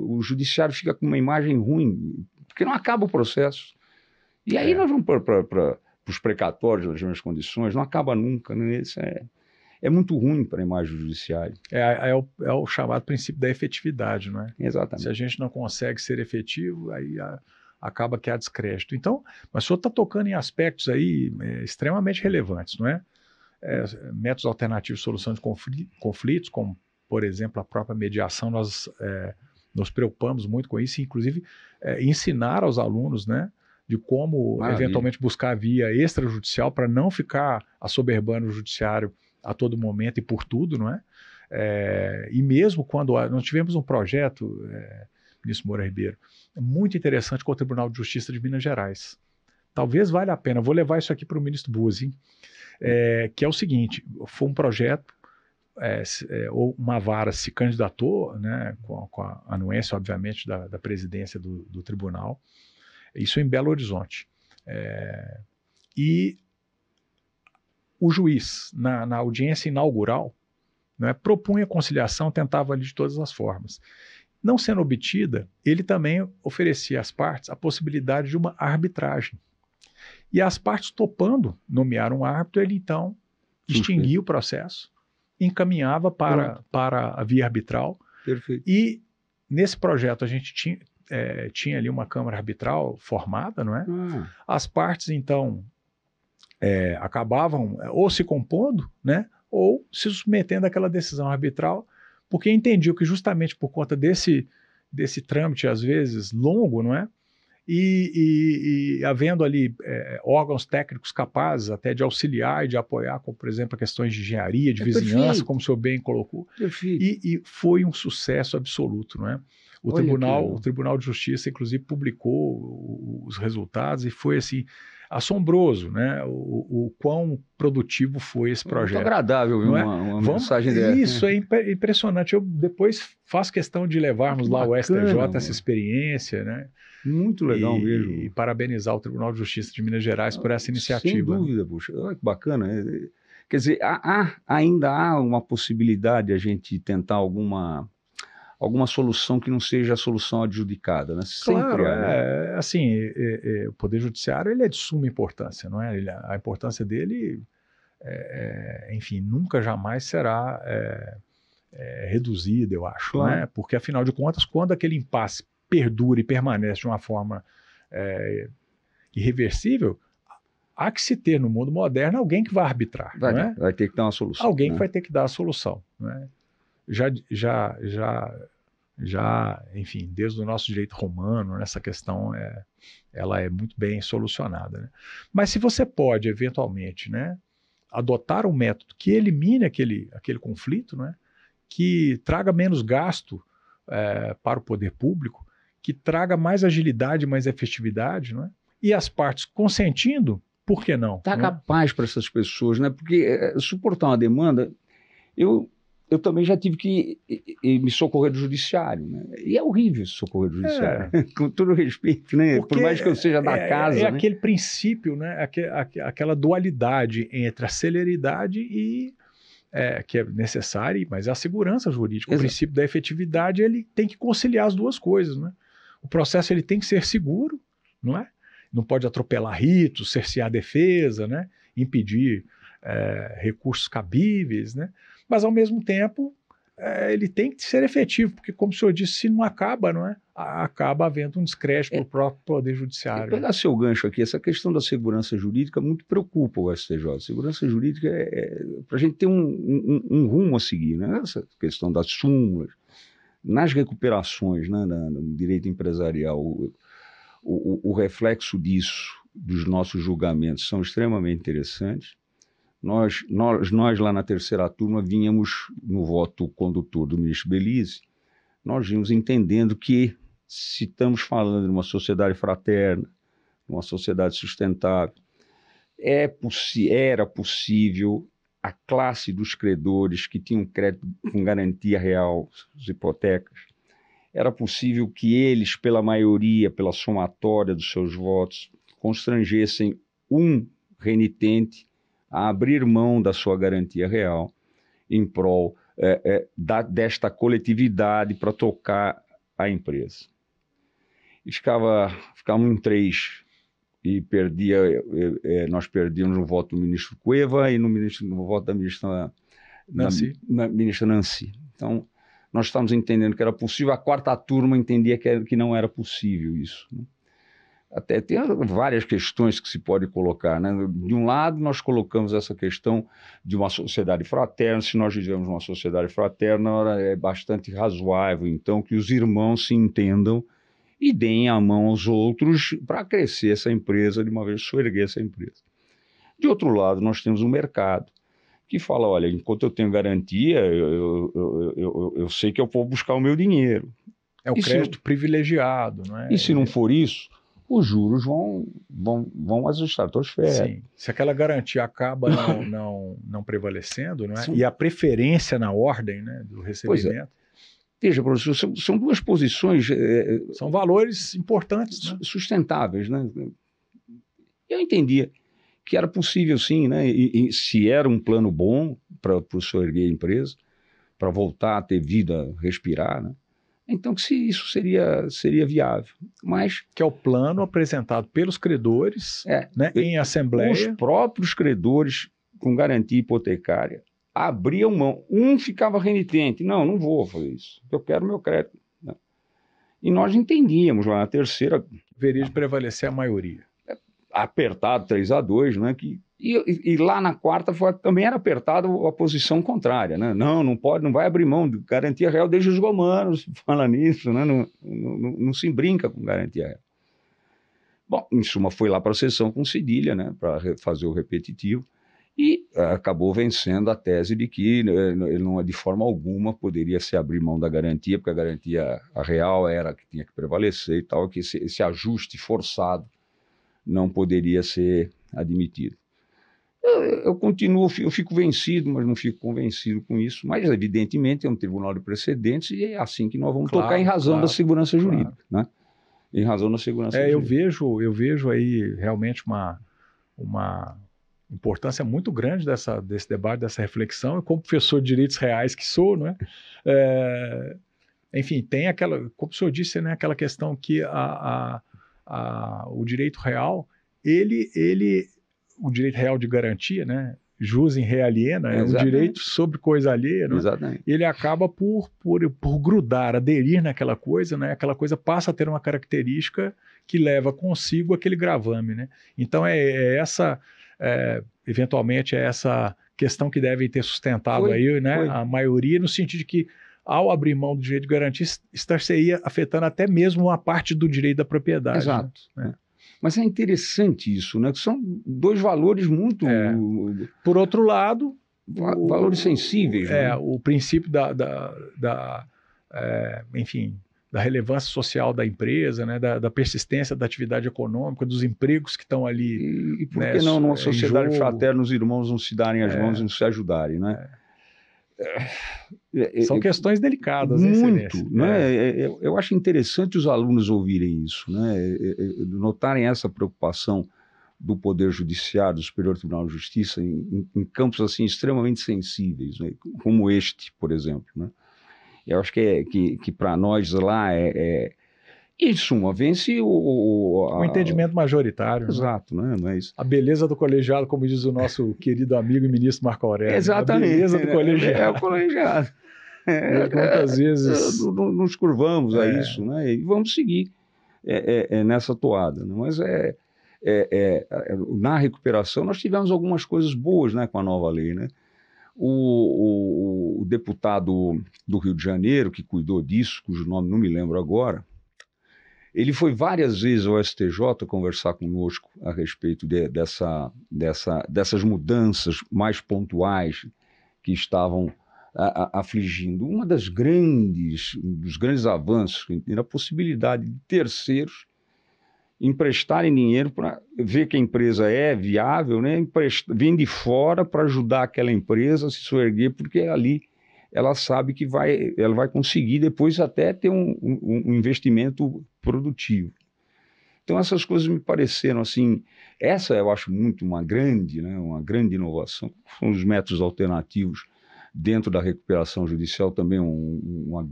O judiciário fica com uma imagem ruim, porque não acaba o processo. E aí nós vamos para os precatórios das mesmas condições, não acaba nunca. Né? Isso é muito ruim para a imagem do judiciário. É o chamado princípio da efetividade, não é? Exatamente. Se a gente não consegue ser efetivo, aí acaba que há descrédito. Então, mas o senhor está tocando em aspectos aí extremamente relevantes, não é? Métodos alternativos de solução de conflitos, como, por exemplo, a própria mediação, nós nos preocupamos muito com isso, inclusive ensinar aos alunos, né, de como eventualmente buscar a via extrajudicial para não ficar assoberbando o judiciário a todo momento e por tudo, não é? E mesmo quando nós tivemos um projeto, ministro Moura Ribeiro, muito interessante com o Tribunal de Justiça de Minas Gerais. Talvez valha a pena, vou levar isso aqui para o ministro Buzzi, que é o seguinte, foi um projeto, uma vara se candidatou, né, com a anuência, obviamente, da presidência do tribunal, isso em Belo Horizonte. E o juiz, na audiência inaugural, né, propunha conciliação, tentava ali de todas as formas. Não sendo obtida, ele também oferecia às partes a possibilidade de uma arbitragem. E as partes topando nomear um árbitro, ele então extinguia o processo, encaminhava para a via arbitral. Perfeito. E nesse projeto a gente tinha ali uma câmara arbitral formada, não é? As partes então acabavam ou se compondo, né, ou se submetendo àquela decisão arbitral, porque entendiam que justamente por conta desse trâmite, às vezes, longo, não é? E havendo ali órgãos técnicos capazes até de auxiliar e de apoiar, como, por exemplo, questões de engenharia, de vizinhança, perfeito, como o senhor bem colocou. E foi um sucesso absoluto, não é? O Tribunal de Justiça, inclusive, publicou os resultados e foi, assim, assombroso, né? O quão produtivo foi esse projeto. Muito agradável, viu? Uma mensagem dessa. Isso é impressionante. Eu depois faço questão de levarmos lá ao STJ essa experiência, né? Muito legal mesmo. E parabenizar o Tribunal de Justiça de Minas Gerais por essa iniciativa. Sem dúvida, puxa. Olha que bacana. Quer dizer, ainda há uma possibilidade de a gente tentar alguma solução que não seja a solução adjudicada, né? Claro, assim, o Poder Judiciário ele é de suma importância, não é? A importância dele, enfim, nunca jamais será reduzida, eu acho, claro, né? Porque, afinal de contas, quando aquele impasse perdura e permanece de uma forma irreversível, há que se ter no mundo moderno alguém que vai arbitrar, não é? Vai ter que dar uma solução. Alguém que vai ter que dar a solução, não é? Já já, enfim, desde o nosso direito romano, essa questão ela é muito bem solucionada, né? Mas se você pode, eventualmente, né, adotar um método que elimine aquele conflito, né, que traga menos gasto para o poder público, que traga mais agilidade, mais efetividade, né, e as partes consentindo, por que não? Está Né? capaz para essas pessoas, né? Porque suportar uma demanda, eu também já tive que me socorrer do judiciário, né? E é horrível socorrer do judiciário, com todo respeito, né? Porque Por mais que eu seja da casa, né? aquele princípio, né? Aquela dualidade entre a celeridade e que é necessária, mas é a segurança jurídica. Exato. O princípio da efetividade, ele tem que conciliar as duas coisas, né? O processo ele tem que ser seguro, não é? Não pode atropelar ritos, cercear a defesa, né? Impedir recursos cabíveis, né? Mas, ao mesmo tempo, ele tem que ser efetivo, porque, como o senhor disse, se não acaba, não é? Acaba havendo um descrédito no próprio Poder Judiciário. Pegar seu gancho aqui, essa questão da segurança jurídica muito preocupa o STJ. Segurança jurídica para a gente ter um rumo a seguir, né? Essa questão das súmulas, nas recuperações, né, no direito empresarial, o reflexo disso, dos nossos julgamentos, são extremamente interessantes. Nós lá na terceira turma vínhamos no voto condutor do ministro Belize, nós vínhamos entendendo que se estamos falando de uma sociedade fraterna, uma sociedade sustentável, era possível a classe dos credores que tinham crédito com garantia real, as hipotecas, era possível que eles, pela maioria, pela somatória dos seus votos, constrangessem um renitente a abrir mão da sua garantia real em prol desta coletividade para tocar a empresa. E ficávamos em 3 e nós perdíamos no voto do ministro Cueva e no voto da ministra Nancy. Então, nós estávamos entendendo que era possível, a quarta turma entendia que não era possível isso, né? Até tem várias questões que se pode colocar, né? De um lado, nós colocamos essa questão de uma sociedade fraterna. Se nós vivemos uma sociedade fraterna, é bastante razoável, então, que os irmãos se entendam e deem a mão aos outros para crescer essa empresa, de uma vez soerguer essa empresa. De outro lado, nós temos um mercado que fala, olha, enquanto eu tenho garantia, eu sei que eu vou buscar o meu dinheiro. É o crédito privilegiado, não é? E se não for isso, os juros vão às estratosferas. Sim. Se aquela garantia acaba não prevalecendo, não é? E a preferência na ordem, né, do recebimento. Pois é. Veja, professor, são duas posições... são valores importantes, né? Sustentáveis, né? Eu entendia que era possível sim, né? E se era um plano bom para o senhor erguer a empresa, para voltar a ter vida, respirar, né? Então, que se isso seria viável. Mas, que é o plano apresentado pelos credores, né, em assembleia. Os próprios credores, com garantia hipotecária, abriam mão. Um ficava renitente. Não vou fazer isso. Eu quero meu crédito. Né? E nós entendíamos lá na terceira... Deveria de prevalecer a maioria. Apertado 3-2, né? E lá na quarta também era apertado a posição contrária, né? Não pode, não vai abrir mão de garantia real desde os romanos, fala nisso, né? Não se brinca com garantia real. Bom, em suma, foi lá para a sessão com cedilha, né? Para fazer o repetitivo, e acabou vencendo a tese de que ele não, de forma alguma, poderia se abrir mão da garantia, porque a garantia real era a que tinha que prevalecer e tal, que esse ajuste forçado não poderia ser admitido. Eu continuo, eu fico vencido, mas não fico convencido com isso. Mas, evidentemente, é um tribunal de precedentes e é assim que nós vamos tocar em razão da segurança jurídica. Né? Em razão da segurança jurídica. Eu vejo aí realmente uma importância muito grande desse debate, dessa reflexão, e como professor de direitos reais que sou, não é? Enfim, tem aquela, como o senhor disse, né, aquela questão que o direito real, o direito real de garantia, né? Jus in re aliena, é um direito sobre coisa alheia, né? Exatamente. Ele acaba por grudar, aderir naquela coisa, né? Aquela coisa passa a ter uma característica que leva consigo aquele gravame, né? Então eventualmente é essa questão que deve ter sustentado aí, né? A maioria, no sentido de que ao abrir mão do direito de garantia, estar-se-ia afetando até mesmo a parte do direito da propriedade. Exato. Né? Mas é interessante isso, né? Que são dois valores muito... Por outro lado... valores sensíveis. Né? O princípio enfim, da relevância social da empresa, né? da persistência da atividade econômica, dos empregos que estão ali. E por que não numa sociedade fraterna os irmãos não se darem as mãos e não se ajudarem, né? São questões delicadas, muito, né? Eu acho interessante os alunos ouvirem isso, né? Notarem essa preocupação do Poder Judiciário, do Superior Tribunal de Justiça, em campos assim extremamente sensíveis, né? Como este, por exemplo, né? Eu acho que para nós lá em suma, vence o entendimento majoritário. Exato, né? Mas... a beleza do colegiado, como diz o nosso querido amigo e ministro Marco Aurélio. Exatamente. A beleza do colegiado. É o colegiado. Quantas vezes... nos curvamos a isso, né? E vamos seguir nessa toada. Né? Mas na recuperação nós tivemos algumas coisas boas, né, com a nova lei, né? O deputado do Rio de Janeiro, que cuidou disso, cujo nome não me lembro agora, ele foi várias vezes ao STJ conversar conosco a respeito dessas mudanças mais pontuais que estavam afligindo. Dos grandes avanços, era a possibilidade de terceiros emprestarem dinheiro para ver que a empresa é viável, né? Vem de fora para ajudar aquela empresa a se soerguer, porque ali ela sabe que ela vai conseguir depois até ter um investimento produtivo. Então essas coisas me pareceram assim, essa eu acho muito uma grande inovação. São os métodos alternativos dentro da recuperação judicial também um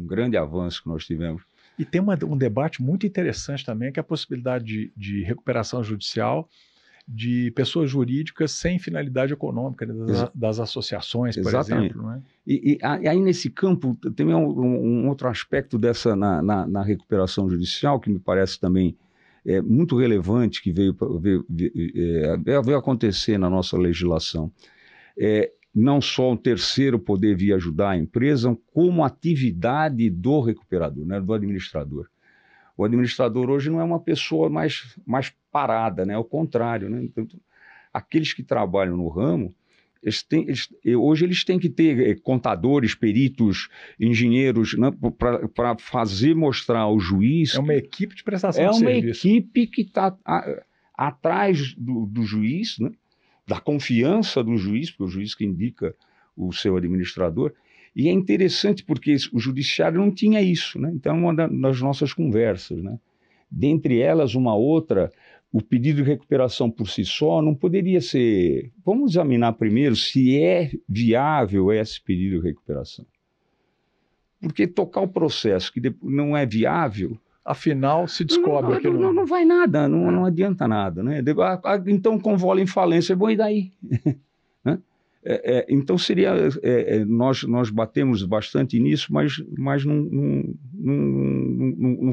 grande avanço que nós tivemos. E tem um debate muito interessante também, que é a possibilidade de recuperação judicial de pessoas jurídicas sem finalidade econômica, né, das associações, por exemplo. Né? E aí nesse campo tem um outro aspecto dessa na recuperação judicial que me parece também muito relevante, que veio acontecer na nossa legislação. Não só um terceiro poder vir ajudar a empresa, como atividade do recuperador, né, do administrador. O administrador hoje não é uma pessoa mais parada, né, ao contrário. Né? Então, aqueles que trabalham no ramo, hoje eles têm que ter contadores, peritos, engenheiros, né, para mostrar ao juiz... É uma equipe de prestação de serviço. É uma equipe que está atrás do juiz, né? Da confiança do juiz, porque o juiz que indica o seu administrador, e é interessante porque o judiciário não tinha isso, né? Então, uma das nossas conversas, né? Dentre elas, uma outra, o pedido de recuperação por si só não poderia ser... Vamos examinar primeiro se é viável esse pedido de recuperação. Porque tocar o processo que não é viável... Afinal, se descobre que não vai nada, não adianta nada. Né? Então, convola em falência, bom, e daí? Né? Então, seria... nós batemos bastante nisso, mas não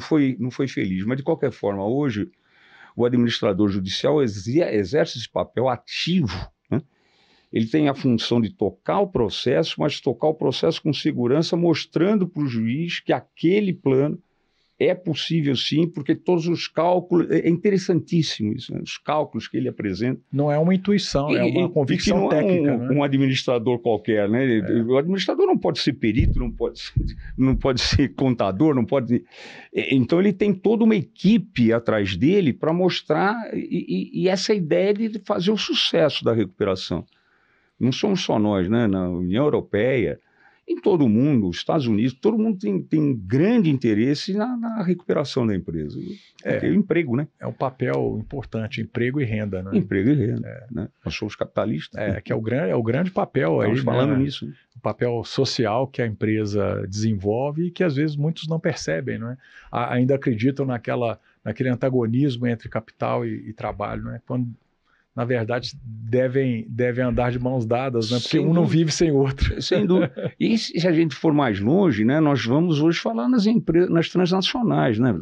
foi feliz. Mas, de qualquer forma, hoje, o administrador judicial exerce esse papel ativo. Né? Ele tem a função de tocar o processo, mas tocar o processo com segurança, mostrando para o juiz que aquele plano é possível sim, porque todos os cálculos... É interessantíssimo isso, né? Os cálculos que ele apresenta. Não é uma intuição, é uma convicção técnica. Não é um administrador qualquer, né? O administrador não pode ser perito, não pode ser contador, não pode... Então ele tem toda uma equipe atrás dele para mostrar e essa ideia de fazer o sucesso da recuperação. Não somos só nós, né? Na União Europeia... Em todo o mundo, os Estados Unidos, todo mundo tem grande interesse na recuperação da empresa. Porque o emprego, né? É um papel importante, emprego e renda. Né? Emprego e renda. Né? Nós somos capitalistas. Que é o grande papel aí. Estamos falando nisso. Né? O papel social que a empresa desenvolve e que às vezes muitos não percebem. Né? Ainda acreditam naquele antagonismo entre capital e trabalho. Né? Quando... na verdade, devem andar de mãos dadas, né? Porque um não vive sem o outro. Sem dúvida. E se a gente for mais longe, né, nós vamos hoje falar nas transnacionais, né?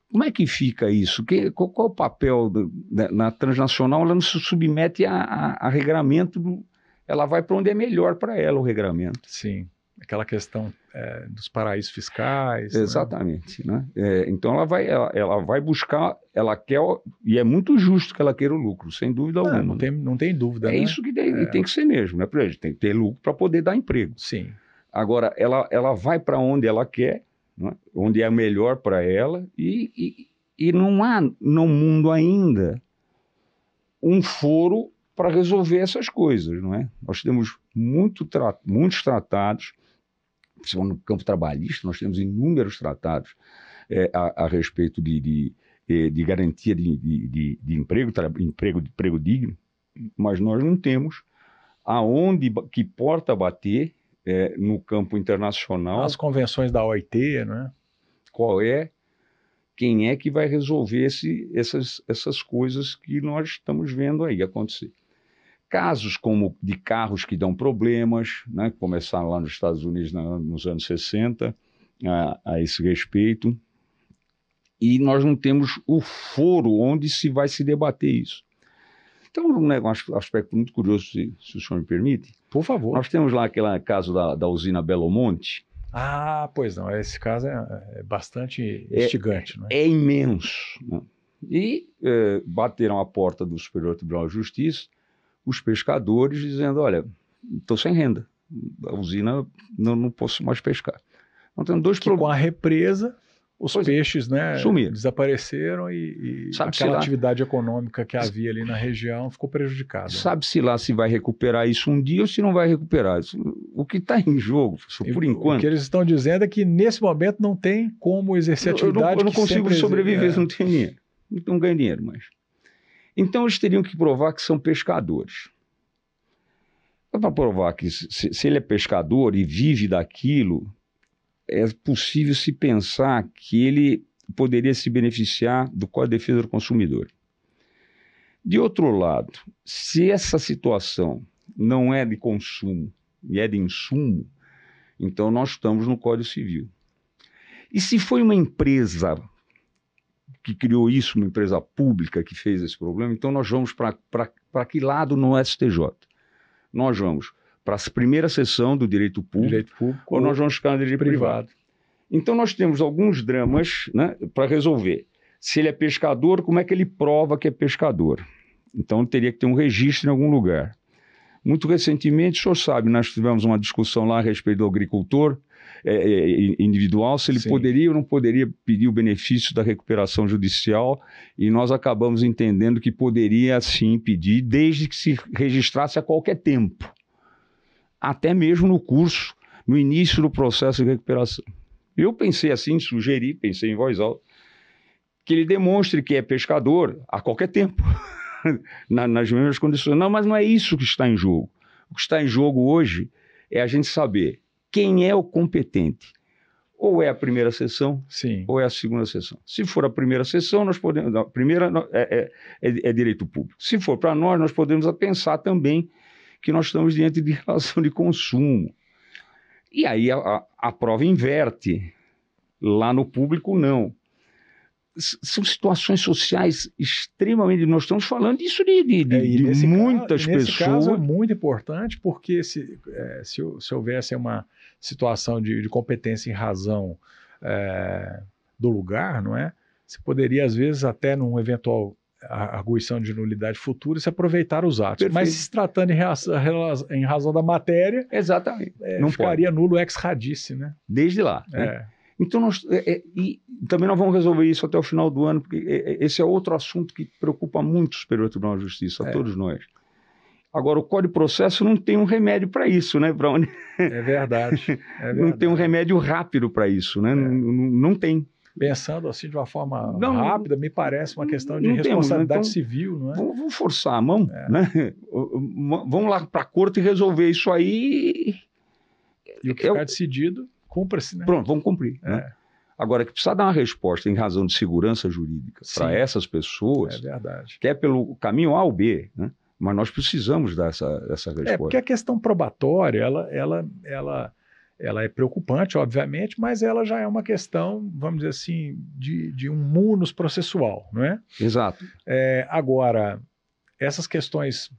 Como é que fica isso? Qual é o papel na transnacional? Ela não se submete a regramento, ela vai para onde é melhor para ela o regramento. Sim. Aquela questão dos paraísos fiscais. Exatamente, né? Então ela vai buscar, ela quer, e é muito justo que ela queira o lucro, sem dúvida alguma. Não tem dúvida, né? Isso que tem que ser mesmo, né? Porque tem que ter lucro para poder dar emprego. Sim. Agora, ela vai para onde ela quer, né? Onde é melhor para ela, e não há no mundo ainda um foro para resolver essas coisas, não é? Nós temos muitos tratados, principalmente no campo trabalhista, nós temos inúmeros tratados a respeito de garantia de emprego digno, mas nós não temos que porta bater no campo internacional. As convenções da OIT, né? Quem é que vai resolver essas coisas que nós estamos vendo aí acontecer. Casos como de carros que dão problemas, né, que começaram lá nos Estados Unidos nos anos 60, a esse respeito, e nós não temos o foro onde vai se debater isso. Então, um aspecto muito curioso, se o senhor me permite. Por favor. Nós temos lá aquele caso da usina Belo Monte. Ah, pois não, esse caso é bastante instigante. Né? É imenso. Né? E bateram a porta do Superior Tribunal de Justiça os pescadores dizendo, olha, estou sem renda, a usina não posso mais pescar. Então, tem dois com a represa, os peixes, né, sumiram, desapareceram e aquela atividade econômica que havia ali na região ficou prejudicada. Sabe-se lá se vai recuperar isso um dia ou se não vai recuperar. O que está em jogo, por enquanto... O que eles estão dizendo é que nesse momento não tem como exercer atividade. Eu não consigo sobreviver, não tenho dinheiro. Não ganho dinheiro mais. Então eles teriam que provar que são pescadores. Para provar que se ele é pescador e vive daquilo, é possível se pensar que ele poderia se beneficiar do Código de Defesa do Consumidor. De outro lado, se essa situação não é de consumo e é de insumo, então nós estamos no Código Civil. E se foi uma empresa que criou isso, uma empresa pública que fez esse problema, então nós vamos para que lado no STJ? Nós vamos para a primeira seção do direito público ou nós vamos ficar no direito privado. Então nós temos alguns dramas, né, para resolver. Se ele é pescador, como é que ele prova que é pescador? Então teria que ter um registro em algum lugar. Muito recentemente, o senhor sabe, nós tivemos uma discussão lá a respeito do agricultor individual, se ele poderia ou não poderia pedir o benefício da recuperação judicial, e nós acabamos entendendo que poderia sim pedir, desde que se registrasse a qualquer tempo, até mesmo no curso, no início do processo de recuperação. Eu pensei assim, pensei em voz alta, que ele demonstre que é pescador a qualquer tempo, nas mesmas condições. Não, mas não é isso que está em jogo. O que está em jogo hoje é a gente saber quem é o competente. Ou é a primeira sessão, ou é a segunda sessão. Se for a primeira sessão, nós podemos... A primeira é direito público. Se for para nós podemos pensar também que nós estamos diante de relação de consumo. E aí a prova inverte. Lá no público, não. São situações sociais extremamente... Nós estamos falando disso de muitas pessoas. Nesse caso é muito importante, porque se houvesse uma situação de competência em razão do lugar, não é? Você poderia, às vezes, até num eventual arguição de nulidade futura, se aproveitar os atos. Perfeito. Mas se tratando em razão da matéria, exatamente, não ficaria nulo ex radice, né? Desde lá. Né? Então, e também nós vamos resolver isso até o final do ano, porque esse é outro assunto que preocupa muito o Superior Tribunal de Justiça, a todos nós. Agora, o Código de Processo não tem um remédio para isso, né? É verdade. Não tem um remédio rápido para isso, né? Não tem. Pensando assim de uma forma rápida, me parece uma questão de responsabilidade civil, não é? Vamos forçar a mão, né? Vamos lá para a corte e resolver isso aí. E o que ficar decidido, cumpra-se, né? Pronto, vamos cumprir. Né? Agora, que precisa dar uma resposta em razão de segurança jurídica para essas pessoas, que é pelo caminho A ou B, né? Mas nós precisamos dar essa resposta. Porque a questão probatória, ela é preocupante, obviamente, mas ela já é uma questão, vamos dizer assim, de um munus processual, não é? Exato. Agora, essas questões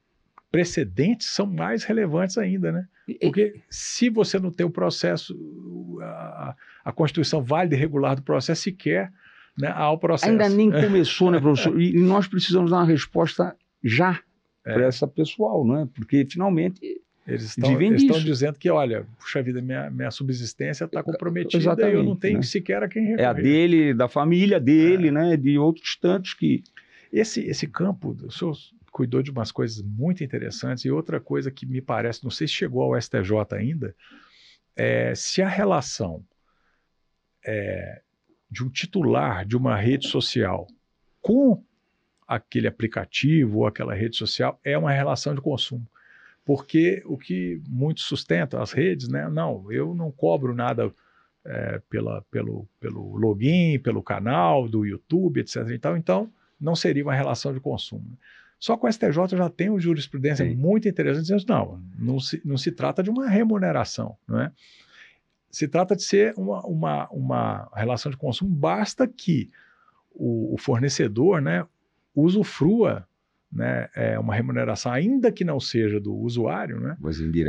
precedentes são mais relevantes ainda, né? Porque se você não tem o processo, a constituição válida e regular do processo sequer, né, ao processo. Ainda nem começou, né, professor? E nós precisamos dar uma resposta já para essa pessoal, não é? Porque finalmente eles vivem estão disso. dizendo que, olha, puxa vida, minha subsistência está comprometida. Exatamente, e eu não tenho né? sequer a quem recorrer. É a dele, da família dele, né? De outros tantos que... Esse campo, o senhor cuidou de umas coisas muito interessantes, e outra coisa que me parece, não sei se chegou ao STJ ainda, se a relação de um titular de uma rede social com aquele aplicativo ou aquela rede social é uma relação de consumo. Porque o que muitos sustentam, as redes, né? Não, eu não cobro nada pelo login, pelo canal do YouTube, etc. Então, não seria uma relação de consumo. Só que o STJ já tem uma jurisprudência muito interessante, dizendo não se trata de uma remuneração, não é? Se trata de ser uma relação de consumo, basta que o fornecedor, né, usufrua, né, uma remuneração, ainda que não seja do usuário, né,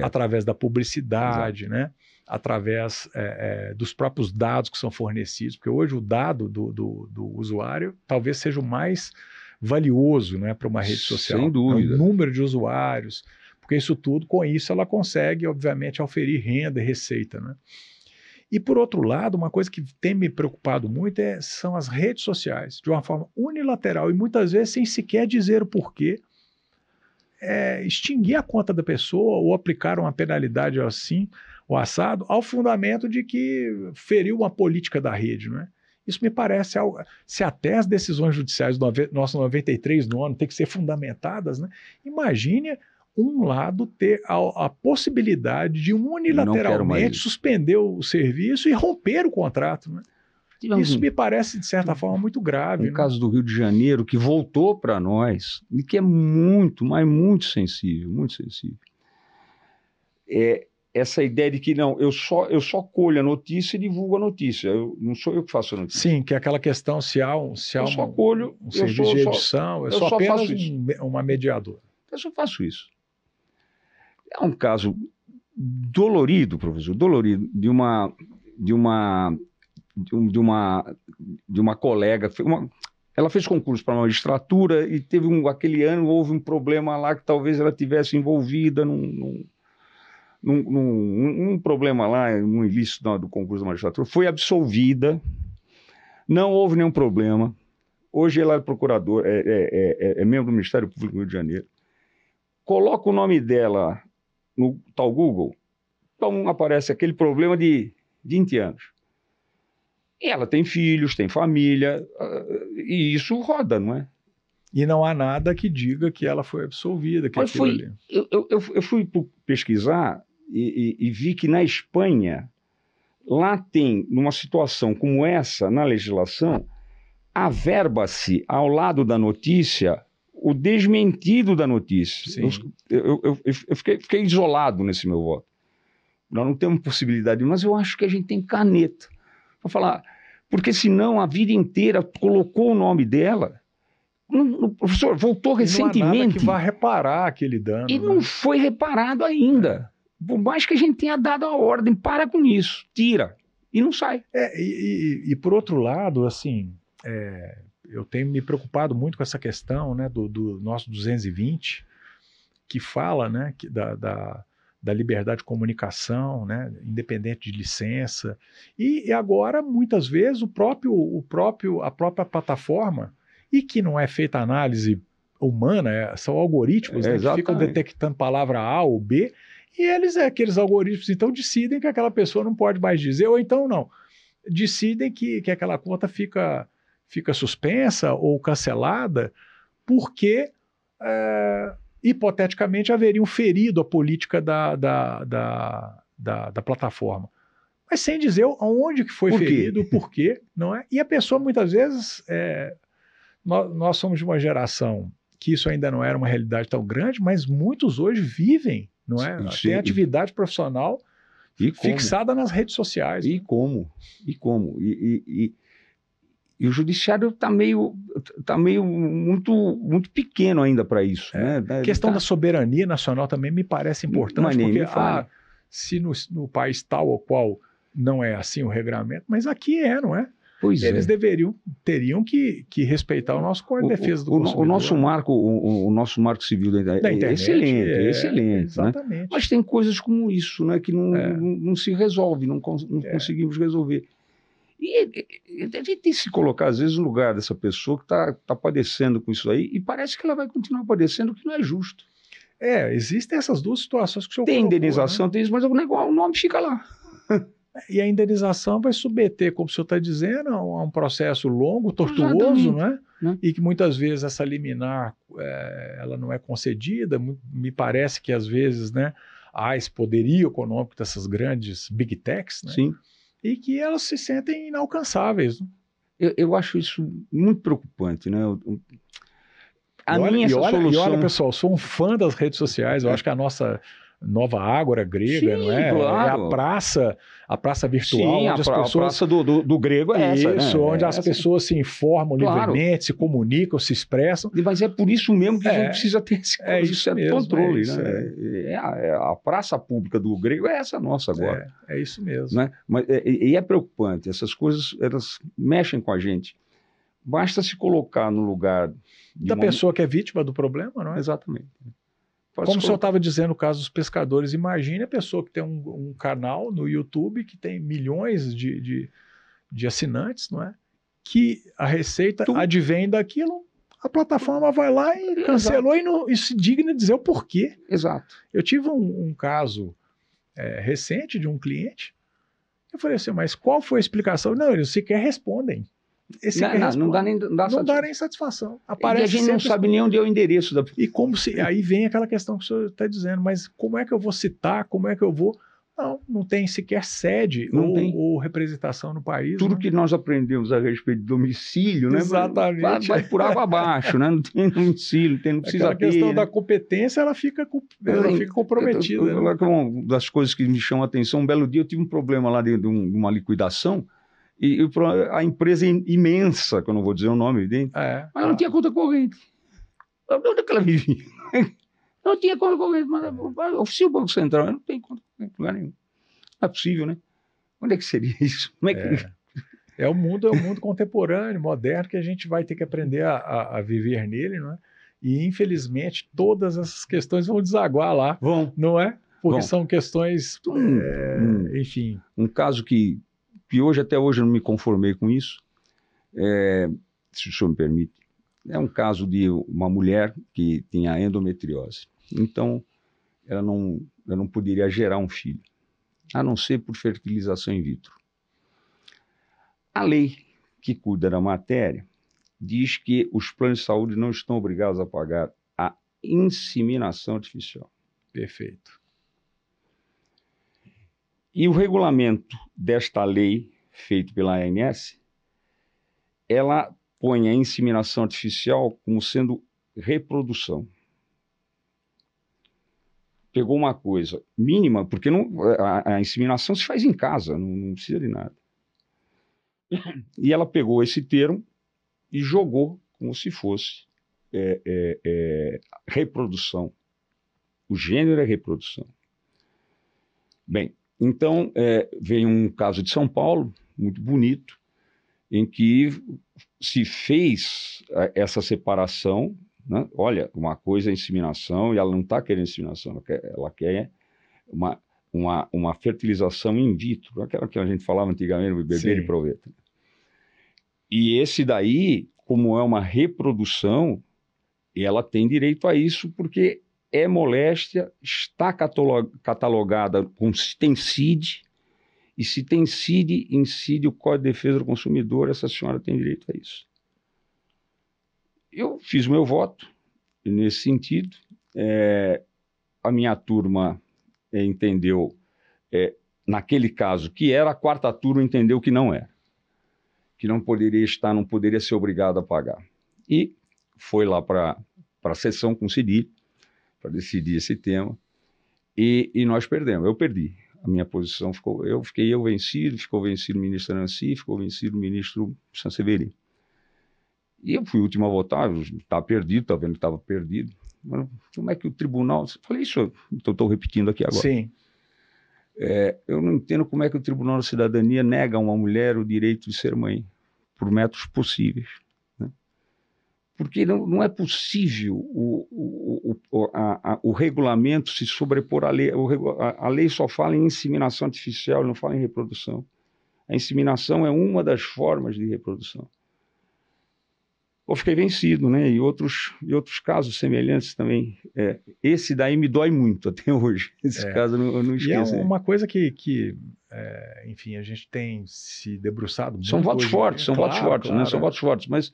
através da publicidade, né, através dos próprios dados que são fornecidos, porque hoje o dado do usuário talvez seja o mais valioso, né, para uma rede social. Sem dúvida. O número de usuários, porque isso tudo, com isso, ela consegue, obviamente, oferir renda e receita, né? E, por outro lado, uma coisa que tem me preocupado muito são as redes sociais, de uma forma unilateral e muitas vezes sem sequer dizer o porquê, extinguir a conta da pessoa ou aplicar uma penalidade assim, o assado, ao fundamento de que feriu uma política da rede, não é? Isso me parece algo. Se até as decisões judiciais do nosso 93 no ano têm que ser fundamentadas, né? Imagine um lado ter a possibilidade de unilateralmente suspender o serviço e romper o contrato, né? Isso me parece, de certa forma, muito grave. No caso do Rio de Janeiro, que voltou para nós, e que é muito, mas muito sensível, muito sensível. Essa ideia de que não, eu só colho a notícia e divulgo a notícia, não sou eu que faço a notícia. Sim, que é aquela questão se há um serviço de edição, eu sou apenas uma mediadora. Eu só faço isso. É um caso dolorido, professor, dolorido, de uma colega. Ela fez concurso para a magistratura e teve aquele ano houve um problema lá que talvez ela tivesse envolvida num problema lá, num ilícito do concurso da magistratura. Foi absolvida, não houve nenhum problema. Hoje ela é procuradora, é membro do Ministério Público do Rio de Janeiro. Coloca o nome dela no tal Google, então aparece aquele problema de 20 anos. Ela tem filhos, tem família, e isso roda, não é? E não há nada que diga que ela foi absolvida. Que eu fui pesquisar e vi que na Espanha, lá tem, numa situação como essa, na legislação, averba-se ao lado da notícia o desmentido da notícia. Eu fiquei isolado nesse meu voto. Nós não temos possibilidade, mas eu acho que a gente tem caneta para falar, porque senão a vida inteira colocou o nome dela. O professor voltou recentemente. Não há nada que vá reparar aquele dano. E não foi reparado ainda. Por mais que a gente tenha dado a ordem, para com isso, tira. E não sai. E por outro lado, assim, eu tenho me preocupado muito com essa questão, né, do nosso 220, que fala, né, da liberdade de comunicação, né, independente de licença. E agora, muitas vezes, a própria plataforma, e que não é feita análise humana, são algoritmos, né, que ficam detectando palavra A ou B, e aqueles algoritmos, então, decidem que aquela pessoa não pode mais dizer, ou então não, decidem que aquela conta fica suspensa ou cancelada porque, hipoteticamente, haveriam ferido a política da plataforma. Mas sem dizer aonde que foi ferido, por quê, não é? E a pessoa, muitas vezes, nós somos de uma geração que isso ainda não era uma realidade tão grande, mas muitos hoje vivem, não é? Tem atividade profissional fixada nas redes sociais. E como? E o judiciário está muito pequeno ainda para isso. Né? A questão da soberania nacional também me parece importante, porque se no país tal ou qual não é assim o regramento, mas aqui não é? Pois eles teriam que respeitar o nosso Código de Defesa do Consumidor. O nosso marco civil da internet é excelente. Exatamente. Né? Mas tem coisas como isso, né, que não se resolve, não conseguimos resolver. E a gente tem que se colocar, às vezes, no lugar dessa pessoa que está padecendo com isso aí, e parece que ela vai continuar padecendo, o que não é justo. Existem essas duas situações que o senhor tem colocou, indenização, né? tem isso, mas o nome fica lá. E a indenização vai submeter, como o senhor está dizendo, a um processo longo, tortuoso, né? E que muitas vezes essa liminar ela não é concedida. Me parece que às vezes, né, há esse poderio econômico dessas grandes big techs, né? Sim. E que elas se sentem inalcançáveis. Né? Eu acho isso muito preocupante, né? E olha, pessoal, sou um fã das redes sociais. Eu acho que a nossa nova ágora grega, sim, não é? Claro. É a praça virtual, sim, onde as pessoas... a praça do grego é essa, isso, né? onde as pessoas se informam livremente, se comunicam, se expressam. Mas é por isso mesmo que a gente precisa ter esse certo controle, né? A praça pública do grego é essa nossa agora. É isso mesmo. Né? E é preocupante, essas coisas, elas mexem com a gente. Basta se colocar no lugar... da pessoa que é vítima do problema, não é? Exatamente. Como o senhor estava dizendo no caso dos pescadores, imagine a pessoa que tem um canal no YouTube que tem milhões de assinantes, não é? Que a receita advém daquilo, a plataforma vai lá e cancelou e se digna dizer o porquê. Exato. Eu tive um caso recente de um cliente, eu falei assim, mas qual foi a explicação? Não, eles sequer respondem. Não dá nem satisfação. Aparece e a gente não sabe nem onde é o endereço da... E aí vem aquela questão que o senhor está dizendo, mas como é que eu vou citar, como é que eu vou... Não tem sequer sede ou representação no país. Tudo que nós aprendemos a respeito de domicílio, né? Exatamente. Vai por água abaixo, né? Não tem domicílio, não precisa ter. A questão da competência, ela fica comprometida. Uma das coisas que me chamam a atenção, um belo dia eu tive um problema lá de uma liquidação, e a empresa imensa, que eu não vou dizer o nome, evidente, mas ela não tinha conta corrente. Onde é que ela vivia? Não tinha conta corrente, mas oficia o Banco Central, não tem conta corrente em lugar nenhum. Não é possível, né? Onde é que seria isso? Como é que... É o mundo contemporâneo, moderno, que a gente vai ter que aprender a viver nele, não é? E, infelizmente, todas essas questões vão desaguar lá, não é? Porque são questões, enfim... Um caso que até hoje eu não me conformei com isso, se o senhor me permite, é um caso de uma mulher que tinha endometriose. Então, ela não poderia gerar um filho, a não ser por fertilização in vitro. A lei que cuida da matéria diz que os planos de saúde não estão obrigados a pagar a inseminação artificial. Perfeito. E o regulamento desta lei, feito pela ANS, ela põe a inseminação artificial como sendo reprodução. Pegou uma coisa mínima, porque a inseminação se faz em casa, não precisa de nada. E ela pegou esse termo e jogou como se fosse reprodução. O gênero é reprodução. Bem, então veio um caso de São Paulo, muito bonito, em que se fez essa separação, né? Olha, uma coisa é inseminação e ela não está querendo inseminação, ela quer uma fertilização in vitro, aquela que a gente falava antigamente, o bebê de proveta. E esse daí, como é uma reprodução, ela tem direito a isso porque é moléstia, está catalogada com se tem CID, e se tem CID, incide o Código de Defesa do Consumidor, essa senhora tem direito a isso. Eu fiz o meu voto nesse sentido, a minha turma entendeu, naquele caso, que era, a quarta turma entendeu que não era, que não poderia ser obrigado a pagar. E foi lá para a sessão com o CIDI, para decidir esse tema, e nós perdemos, eu perdi. A minha posição ficou, eu vencido, ficou vencido o ministro Nancy, ficou vencido o ministro Sanseverino. E eu fui o último a votar, estava perdido, estava vendo que estava perdido. Mas como é que o tribunal... Eu falei isso, então estou repetindo aqui agora. Sim. Eu não entendo como é que o Tribunal da Cidadania nega a uma mulher o direito de ser mãe, por métodos possíveis. Né? Porque não é possível o regulamento se sobrepor à lei. A lei só fala em inseminação artificial, não fala em reprodução. A inseminação é uma das formas de reprodução. Eu fiquei vencido, né? E outros casos semelhantes também. Esse daí me dói muito até hoje. Esse caso eu não esqueço. E é uma coisa que enfim, a gente tem se debruçado muito. São votos fortes, votos fortes, claro, né? São votos fortes, mas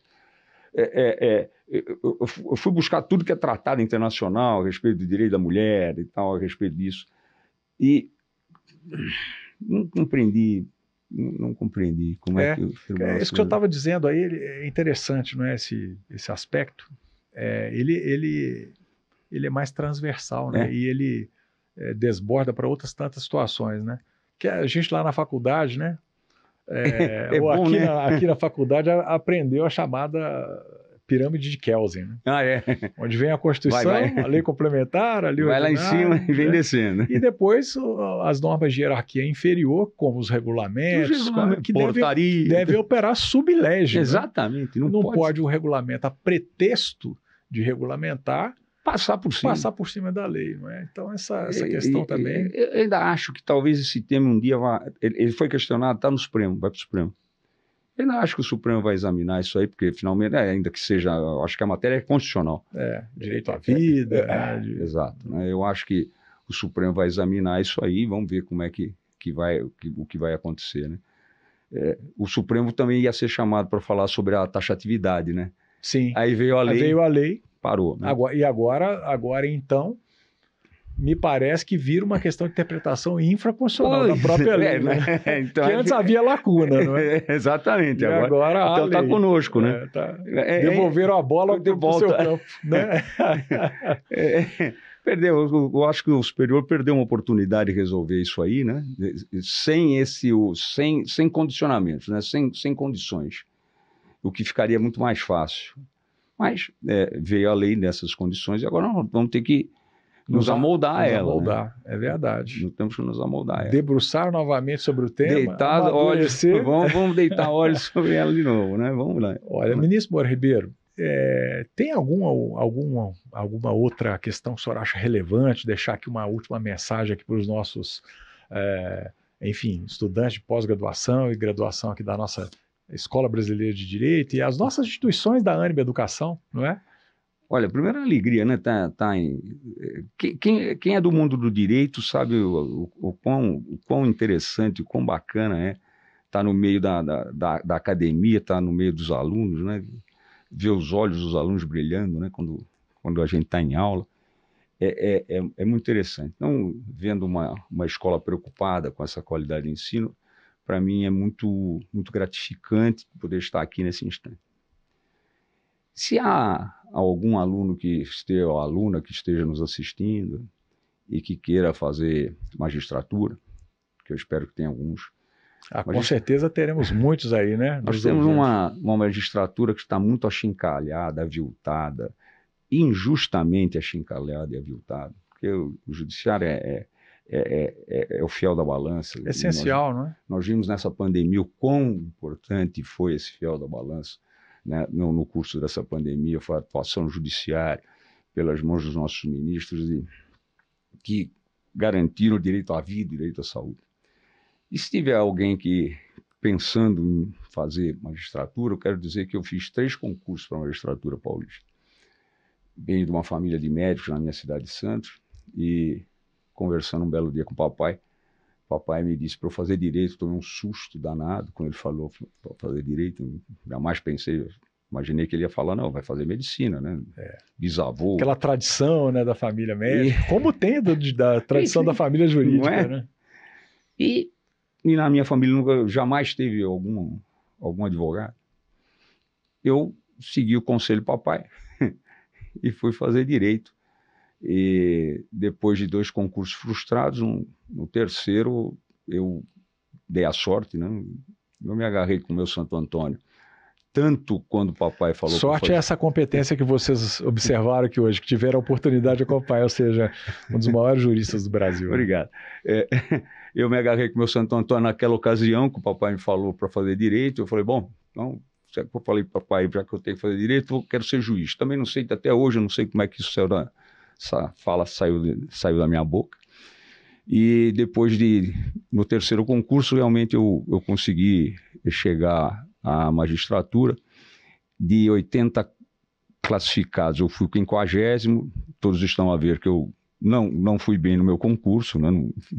eu fui buscar tudo que é tratado internacional a respeito do direito da mulher e tal, a respeito disso. E não compreendi como é que o tribunal... Isso que eu estava dizendo aí é interessante, não é? Esse aspecto. Ele é mais transversal, né? E ele desborda para outras tantas situações, né? Que a gente lá na faculdade, né? Ou bom, aqui, né? aqui na faculdade aprendeu a chamada pirâmide de Kelsen, né? Onde vem a Constituição, a lei complementar, a lei vai ordinária, lá em cima e vem descendo. E depois as normas de hierarquia inferior, como os regulamentos, que devem operar sub lege. Exatamente. Né? Não pode o regulamento, a pretexto de regulamentar, passar por cima da lei. Não é? Então, essa questão também... Eu ainda acho que talvez esse tema um dia vá... Ele foi questionado, está no Supremo, vai para o Supremo. Eu não acho que o Supremo vai examinar isso aí, porque finalmente, ainda que seja, acho que a matéria é constitucional. Direito à vida. Exato. Né? Eu acho que o Supremo vai examinar isso aí, vamos ver como é o que vai acontecer. Né? O Supremo também ia ser chamado para falar sobre a taxatividade, né? Sim. Aí veio a lei. Parou. Né? Agora, então, me parece que vira uma questão de interpretação infraconstitucional da própria lei, né? Então, que antes havia lacuna, não é? Exatamente. E agora então está conosco, né? Devolveram a bola de volta. Pro seu campo, né? Perdeu. Eu acho que o superior perdeu uma oportunidade de resolver isso aí, né? Sem condicionamentos, né? Sem condições. O que ficaria muito mais fácil. Mas veio a lei nessas condições e agora nós vamos ter que nos amoldar a ela. Né? É verdade. Temos que nos amoldar a ela. Debruçar novamente sobre o tema. Deitar olhos, vamos deitar olhos sobre ela de novo, né? Vamos lá. Olha, ministro Moura Ribeiro, tem alguma outra questão que o senhor acha relevante? Deixar aqui uma última mensagem aqui para os nossos, enfim, estudantes de pós-graduação e graduação aqui da nossa Escola Brasileira de Direito e as nossas instituições da Anima Educação, não é? Olha, primeiro a alegria, né? Quem é do mundo do direito sabe o quão interessante, o quão bacana é estar no meio da academia, estar no meio dos alunos, né? Ver os olhos dos alunos brilhando, né? Quando a gente está em aula. É muito interessante. Então, vendo uma escola preocupada com essa qualidade de ensino, para mim é muito, muito gratificante poder estar aqui nesse instante. Se há algum aluno ou aluna que esteja nos assistindo e que queira fazer magistratura, que eu espero que tenha alguns. Com certeza teremos muitos aí, né? Nós temos uma magistratura que está muito achincalhada, aviltada, injustamente achincalhada e aviltada, porque o judiciário é o fiel da balança. Essencial, não é? Nós vimos nessa pandemia o quão importante foi esse fiel da balança, né? No curso dessa pandemia, foi a atuação judiciária pelas mãos dos nossos ministros que garantiram o direito à vida e o direito à saúde. E se tiver alguém pensando em fazer magistratura, eu quero dizer que eu fiz 3 concursos para a magistratura paulista. Venho de uma família de médicos na minha cidade de Santos e conversando um belo dia com o papai me disse para eu fazer direito, tomei um susto danado quando ele falou para fazer direito, jamais pensei, imaginei que ele ia falar, não, vai fazer medicina, né? Bisavô. Aquela tradição, né, da família médica, como tem da tradição da família jurídica, não é? Né? E na minha família jamais teve algum advogado. Eu segui o conselho do papai e fui fazer direito. E depois de 2 concursos frustrados, no terceiro eu dei a sorte, né? Eu me agarrei com o meu Santo Antônio tanto quando o papai falou... Sorte é essa competência que vocês observaram aqui hoje, que tiveram a oportunidade de acompanhar, ou seja, um dos maiores juristas do Brasil. Obrigado. Eu me agarrei com o meu Santo Antônio naquela ocasião, que o papai me falou para fazer direito. Eu falei, bom, então, eu falei para o papai, já que eu tenho que fazer direito, eu quero ser juiz. Também não sei, até hoje, eu não sei como é que isso saiu essa fala saiu da minha boca. E depois no terceiro concurso, realmente eu consegui chegar à magistratura. De 80 classificados, eu fui o 50º. Todos estão a ver que eu não fui bem no meu concurso, né?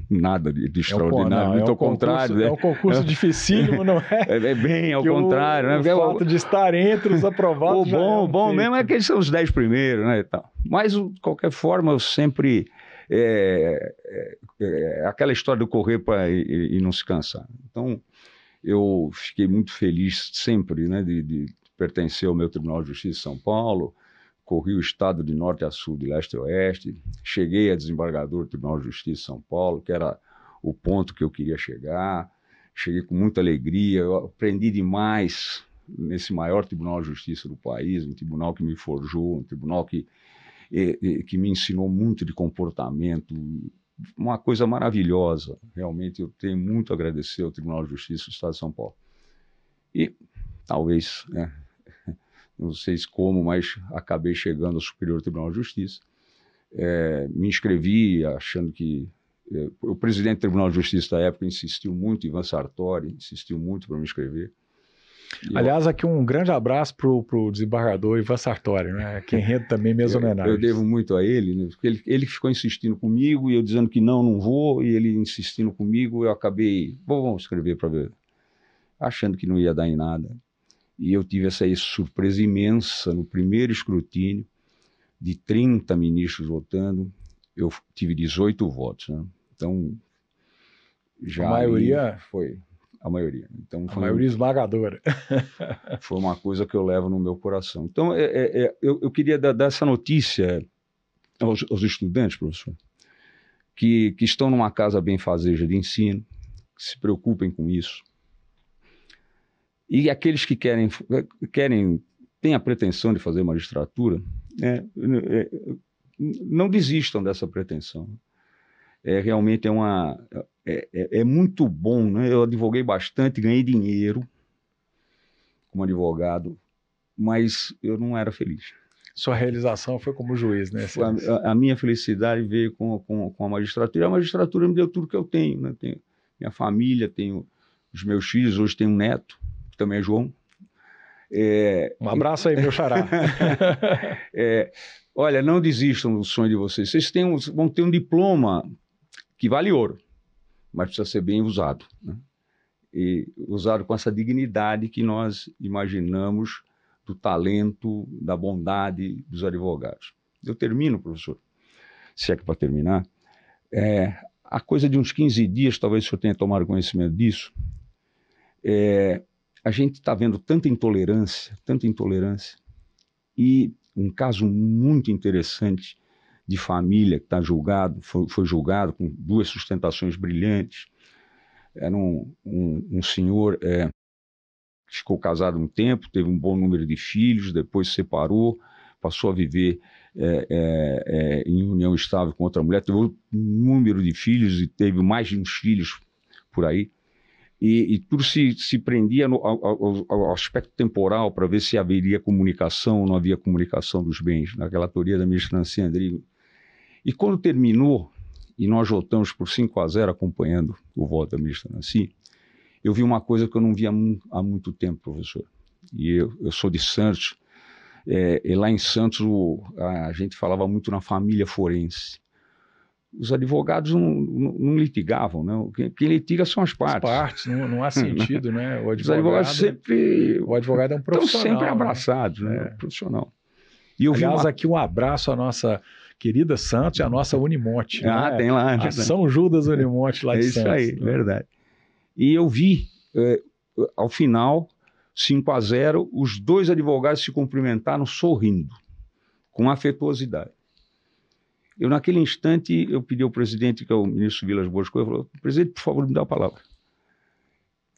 Nada de extraordinário, muito ao contrário. É um concurso dificílimo, não é? É bem ao contrário. O fato de estar entre os aprovados o bom mesmo é que eles são os 10 primeiros, né? E tal. Mas, de qualquer forma, eu sempre... aquela história do correr e não se cansar. Então, eu fiquei muito feliz sempre, né, de pertencer ao meu Tribunal de Justiça de São Paulo. Corri o estado de norte a sul, de leste a oeste. Cheguei a desembargador do Tribunal de Justiça de São Paulo, que era o ponto que eu queria chegar. Cheguei com muita alegria. Eu aprendi demais nesse maior Tribunal de Justiça do país, um tribunal que me forjou, um tribunal que me ensinou muito de comportamento, uma coisa maravilhosa. Realmente eu tenho muito a agradecer ao Tribunal de Justiça do Estado de São Paulo. E talvez, né, não sei como, mas acabei chegando ao Superior Tribunal de Justiça. Me inscrevi achando que... o presidente do Tribunal de Justiça da época insistiu muito, Ivan Sartori, insistiu muito para me inscrever. Aliás, aqui um grande abraço para o desembargador Ivan Sartori, né? Quem rende também minhas homenagens. Eu devo muito a ele, né? Porque ele ficou insistindo comigo e eu dizendo que não vou, e ele insistindo comigo, eu acabei, vamos escrever para ver, achando que não ia dar em nada. E eu tive essa surpresa imensa no primeiro escrutínio, de 30 ministros votando, eu tive 18 votos, né? Então, já a maioria foi... A maioria. Então, a maioria esmagadora. Foi uma coisa que eu levo no meu coração. Então, eu queria dar essa notícia aos estudantes, professor, que estão numa casa benfazeja de ensino, que se preocupem com isso. E aqueles que têm a pretensão de fazer magistratura, não desistam dessa pretensão. Realmente é muito bom, né? Eu advoguei bastante, ganhei dinheiro como advogado, mas eu não era feliz. Sua realização foi como juiz, né? A minha felicidade veio com a magistratura. A magistratura me deu tudo que eu tenho, né? Tenho minha família, tenho os meus filhos, hoje tenho um neto, que também é João. Um abraço aí, meu xará. Olha, não desistam do sonho de vocês. Vocês vão ter um diploma que vale ouro, mas precisa ser bem usado, né? E usado com essa dignidade que nós imaginamos do talento, da bondade dos advogados. Eu termino, professor, se é que para terminar, a coisa de uns 15 dias, talvez o senhor tenha tomado conhecimento disso, a gente está vendo tanta intolerância, e um caso muito interessante de família que está julgado, foi julgado com 2 sustentações brilhantes. Era um senhor que ficou casado um tempo, teve um bom número de filhos, depois se separou, passou a viver em união estável com outra mulher, teve um número de filhos e teve mais de uns filhos por aí. E tudo se prendia ao aspecto temporal para ver se haveria comunicação ou não havia comunicação dos bens, naquela teoria da ministra Nancy Andrighi. E quando terminou, e nós votamos por 5-0 acompanhando o voto da ministra Nancy, eu vi uma coisa que eu não via há muito tempo, professor. E eu sou de Santos, e lá em Santos a gente falava muito na família forense. Os advogados não litigavam, né? Quem litiga são as partes. As partes, não há sentido, né? Os advogados sempre... O advogado é um profissional. Estão sempre abraçados, né? Profissional. E eu aliás, aqui um abraço à nossa querida Santos e à nossa Unimonte. Né? Tem lá. A São Judas Unimonte lá de Santos. É isso aí, verdade. E eu vi, ao final, 5-0, os 2 advogados se cumprimentaram sorrindo, com afetuosidade. Eu, naquele instante, eu pedi ao presidente, que é o ministro Vilas Boas Coelho, eu falei, presidente, por favor, me dá a palavra.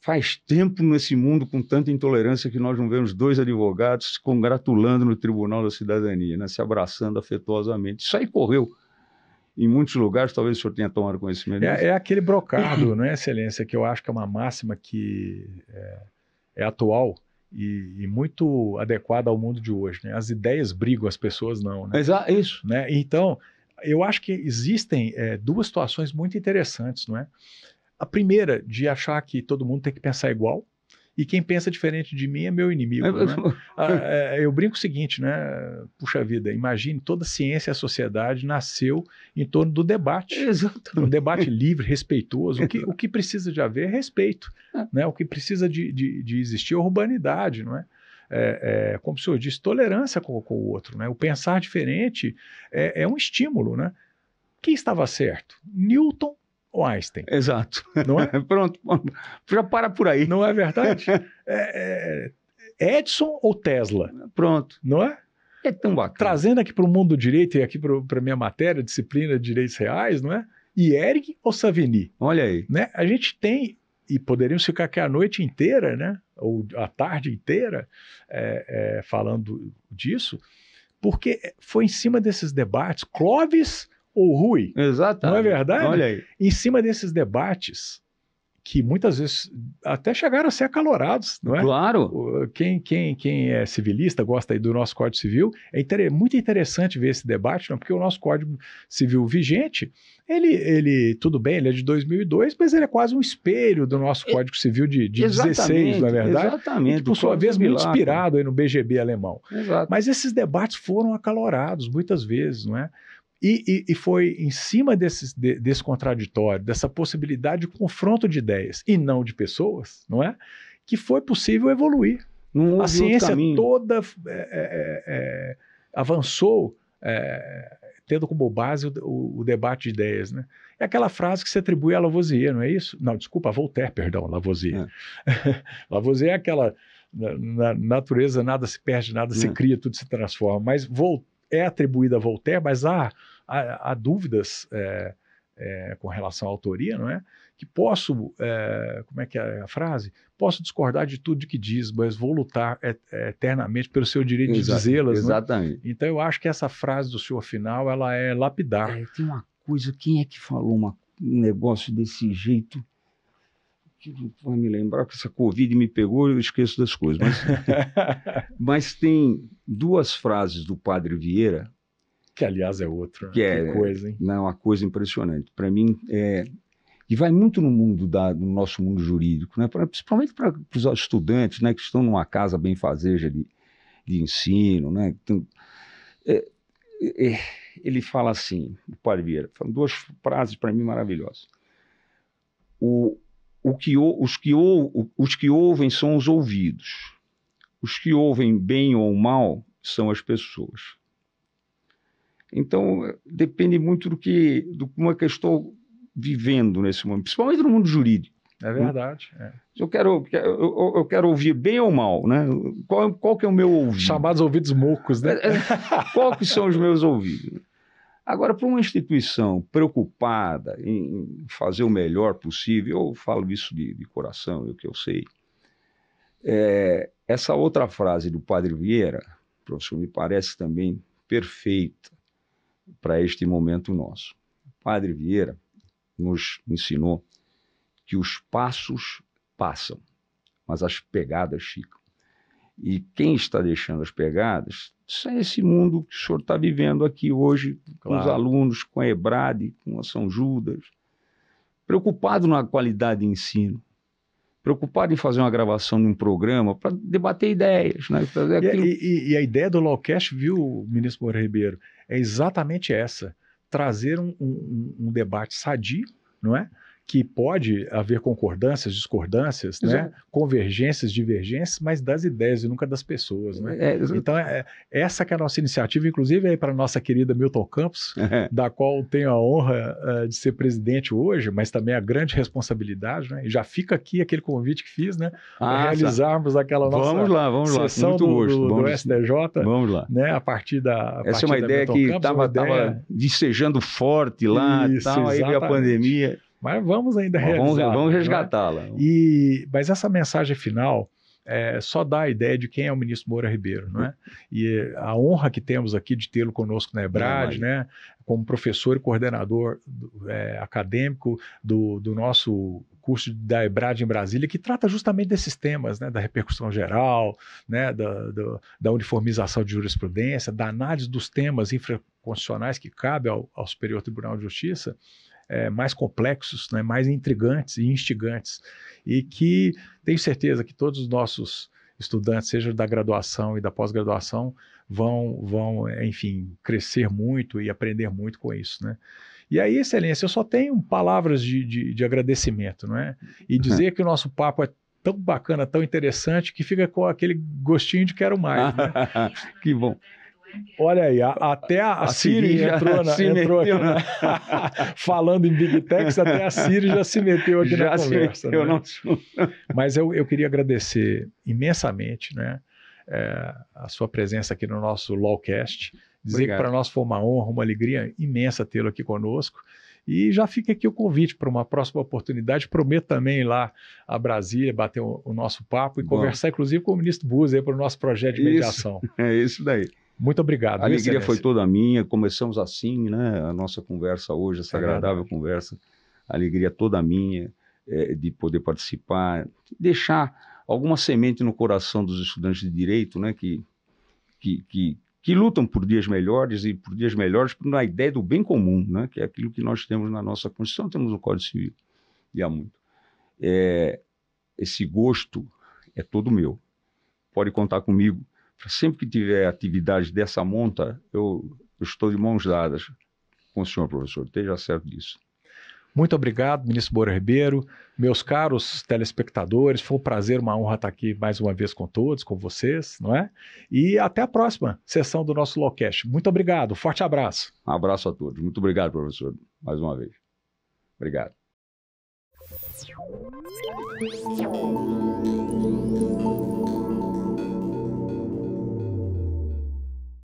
Faz tempo nesse mundo com tanta intolerância que nós não vemos dois advogados se congratulando no Tribunal da Cidadania, né? Se abraçando afetuosamente. Isso aí correu em muitos lugares, talvez o senhor tenha tomado conhecimento disso. É aquele brocado, né, Excelência, que eu acho que é uma máxima que é atual e muito adequada ao mundo de hoje, né? As ideias brigam, as pessoas não, né? Isso. Né? Então, eu acho que existem duas situações muito interessantes, não é? A primeira, de achar que todo mundo tem que pensar igual, e quem pensa diferente de mim é meu inimigo. Né? Eu brinco o seguinte, né? Puxa vida, imagine, toda a ciência e a sociedade nasceu em torno do debate. Exatamente. Um debate livre, respeitoso. O que precisa de haver é respeito. Né? O que precisa de existir é urbanidade, não é? Como o senhor disse, tolerância com o outro. Né? O pensar diferente é um estímulo. Né? Quem estava certo? Newton ou Einstein? Exato. Não é? Pronto, já para por aí. Não é verdade? Edison ou Tesla? Pronto. Não é? É tão bacana. Trazendo aqui para o mundo do direito e aqui para a minha matéria, disciplina de direitos reais, não é? Hierg ou Savigny? Olha aí. Né? A gente tem, e poderíamos ficar aqui a noite inteira, né? Ou a tarde inteira, falando disso, porque foi em cima desses debates, Clovis ou Rui? Exato. Não é verdade? Olha aí. Em cima desses debates, que muitas vezes até chegaram a ser acalorados, não é? Claro. Quem é civilista, gosta aí do nosso Código Civil, muito interessante ver esse debate, não? Porque o nosso Código Civil vigente, ele tudo bem, ele é de 2002, mas ele é quase um espelho do nosso Código Civil de 16, não é verdade? Exatamente. E, por sua vez, muito inspirado aí no BGB alemão. Exato. Mas esses debates foram acalorados muitas vezes, não é? E foi em cima desse contraditório, dessa possibilidade de confronto de ideias e não de pessoas, não é? Que foi possível evoluir. A ciência toda avançou, tendo como base o debate de ideias, né? É aquela frase que se atribui a Lavoisier, não é isso? Não, desculpa, a Voltaire, perdão, Lavoisier. Lavoisier é aquela, na natureza nada se perde, nada se cria, tudo se transforma, mas é atribuída a Voltaire, mas há dúvidas com relação à autoria, não é? Que posso, como é que é a frase? Posso discordar de tudo que diz, mas vou lutar eternamente pelo seu direito de dizê-las. Exatamente. Né? Então eu acho que essa frase do senhor final, ela é lapidar. Tem uma coisa, quem é que falou um negócio desse jeito? Que não vai me lembrar, que essa Covid me pegou, eu esqueço das coisas. Mas tem duas frases do Padre Vieira. Que, aliás, é outro. Que coisa, hein? Não, uma coisa impressionante. Para mim, e vai muito no mundo no nosso mundo jurídico, né? Principalmente para os estudantes, né? Que estão numa casa benfazeja de ensino, né? Então, ele fala assim, o Padre Vieira, fala duas frases para mim maravilhosas. Os que ouvem são os ouvidos. Os que ouvem bem ou mal são as pessoas. Então, depende muito do como é que eu estou vivendo nesse momento, principalmente no mundo jurídico. É verdade. Eu quero ouvir bem ou mal, né? Qual que é o meu ouvido? Chamados ouvidos moucos, né? Qual que são os meus ouvidos? Agora, para uma instituição preocupada em fazer o melhor possível, eu falo isso de coração, é o que eu sei, essa outra frase do Padre Vieira, professor, me parece também perfeita para este momento nosso. O Padre Vieira nos ensinou que os passos passam, mas as pegadas ficam. E quem está deixando as pegadas, isso é esse mundo que o senhor está vivendo aqui hoje, com os alunos, com a EBRAD, com a São Judas, preocupado na qualidade de ensino, preocupado em fazer uma gravação de um programa para debater ideias. Né? E a ideia do Lawcast, viu, ministro Moura Ribeiro, é exatamente essa, trazer um debate sadio, não é? Que pode haver concordâncias, discordâncias, né? Convergências, divergências, mas das ideias e nunca das pessoas. Né? Então, essa que é a nossa iniciativa, inclusive aí para a nossa querida Milton Campos, da qual tenho a honra de ser presidente hoje, mas também a grande responsabilidade, né? E já fica aqui aquele convite que fiz, né? Para realizarmos aquela nossa sessão do STJ, vamos lá. Né? A partir da essa é uma ideia que estava vicejando forte lá, isso, tal, aí veio a pandemia. Mas vamos ainda Mas realizar. vamos resgatá-la. Mas essa mensagem final só dá a ideia de quem é o ministro Moura Ribeiro, não é? E a honra que temos aqui de tê-lo conosco na EBRAD, né? Como professor e coordenador acadêmico do nosso curso da EBRAD em Brasília, que trata justamente desses temas, né? Da repercussão geral, né? Da uniformização de jurisprudência, da análise dos temas infraconstitucionais que cabe ao Superior Tribunal de Justiça, mais complexos, né, mais intrigantes e instigantes, e que tenho certeza que todos os nossos estudantes, seja da graduação e da pós-graduação, vão, enfim, crescer muito e aprender muito com isso, né? E aí, Excelência, eu só tenho palavras de agradecimento, não é? E dizer que o nosso papo é tão bacana, tão interessante, que fica com aquele gostinho de quero mais, né? Que bom. Olha aí, até a Siri entrou aqui falando em Big Techs, até a Siri já se meteu aqui na conversa. Mas eu queria agradecer imensamente, né, a sua presença aqui no nosso LawCast, dizer Obrigado. Que para nós foi uma honra, uma alegria imensa tê-lo aqui conosco. E já fica aqui o convite para uma próxima oportunidade. Prometo também ir lá a Brasília, bater o nosso papo e conversar, inclusive, com o ministro Buzzi para o nosso projeto de mediação. É isso daí. Muito obrigado. A alegria foi toda minha. Começamos assim, né? A nossa conversa hoje, essa agradável conversa. A alegria toda minha de poder participar, deixar alguma semente no coração dos estudantes de direito, né? Que lutam por dias melhores e por dias melhores na ideia do bem comum, né? Que é aquilo que nós temos na nossa Constituição, temos no Código Civil, e há muito. Esse gosto é todo meu. Pode contar comigo. Sempre que tiver atividade dessa monta, eu estou de mãos dadas com o senhor, professor. Esteja certo disso. Muito obrigado, ministro Moura Ribeiro. Meus caros telespectadores, foi um prazer, uma honra estar aqui mais uma vez com todos, com vocês, não é? E até a próxima sessão do nosso LawCast. Muito obrigado, forte abraço. Um abraço a todos. Muito obrigado, professor, mais uma vez. Obrigado.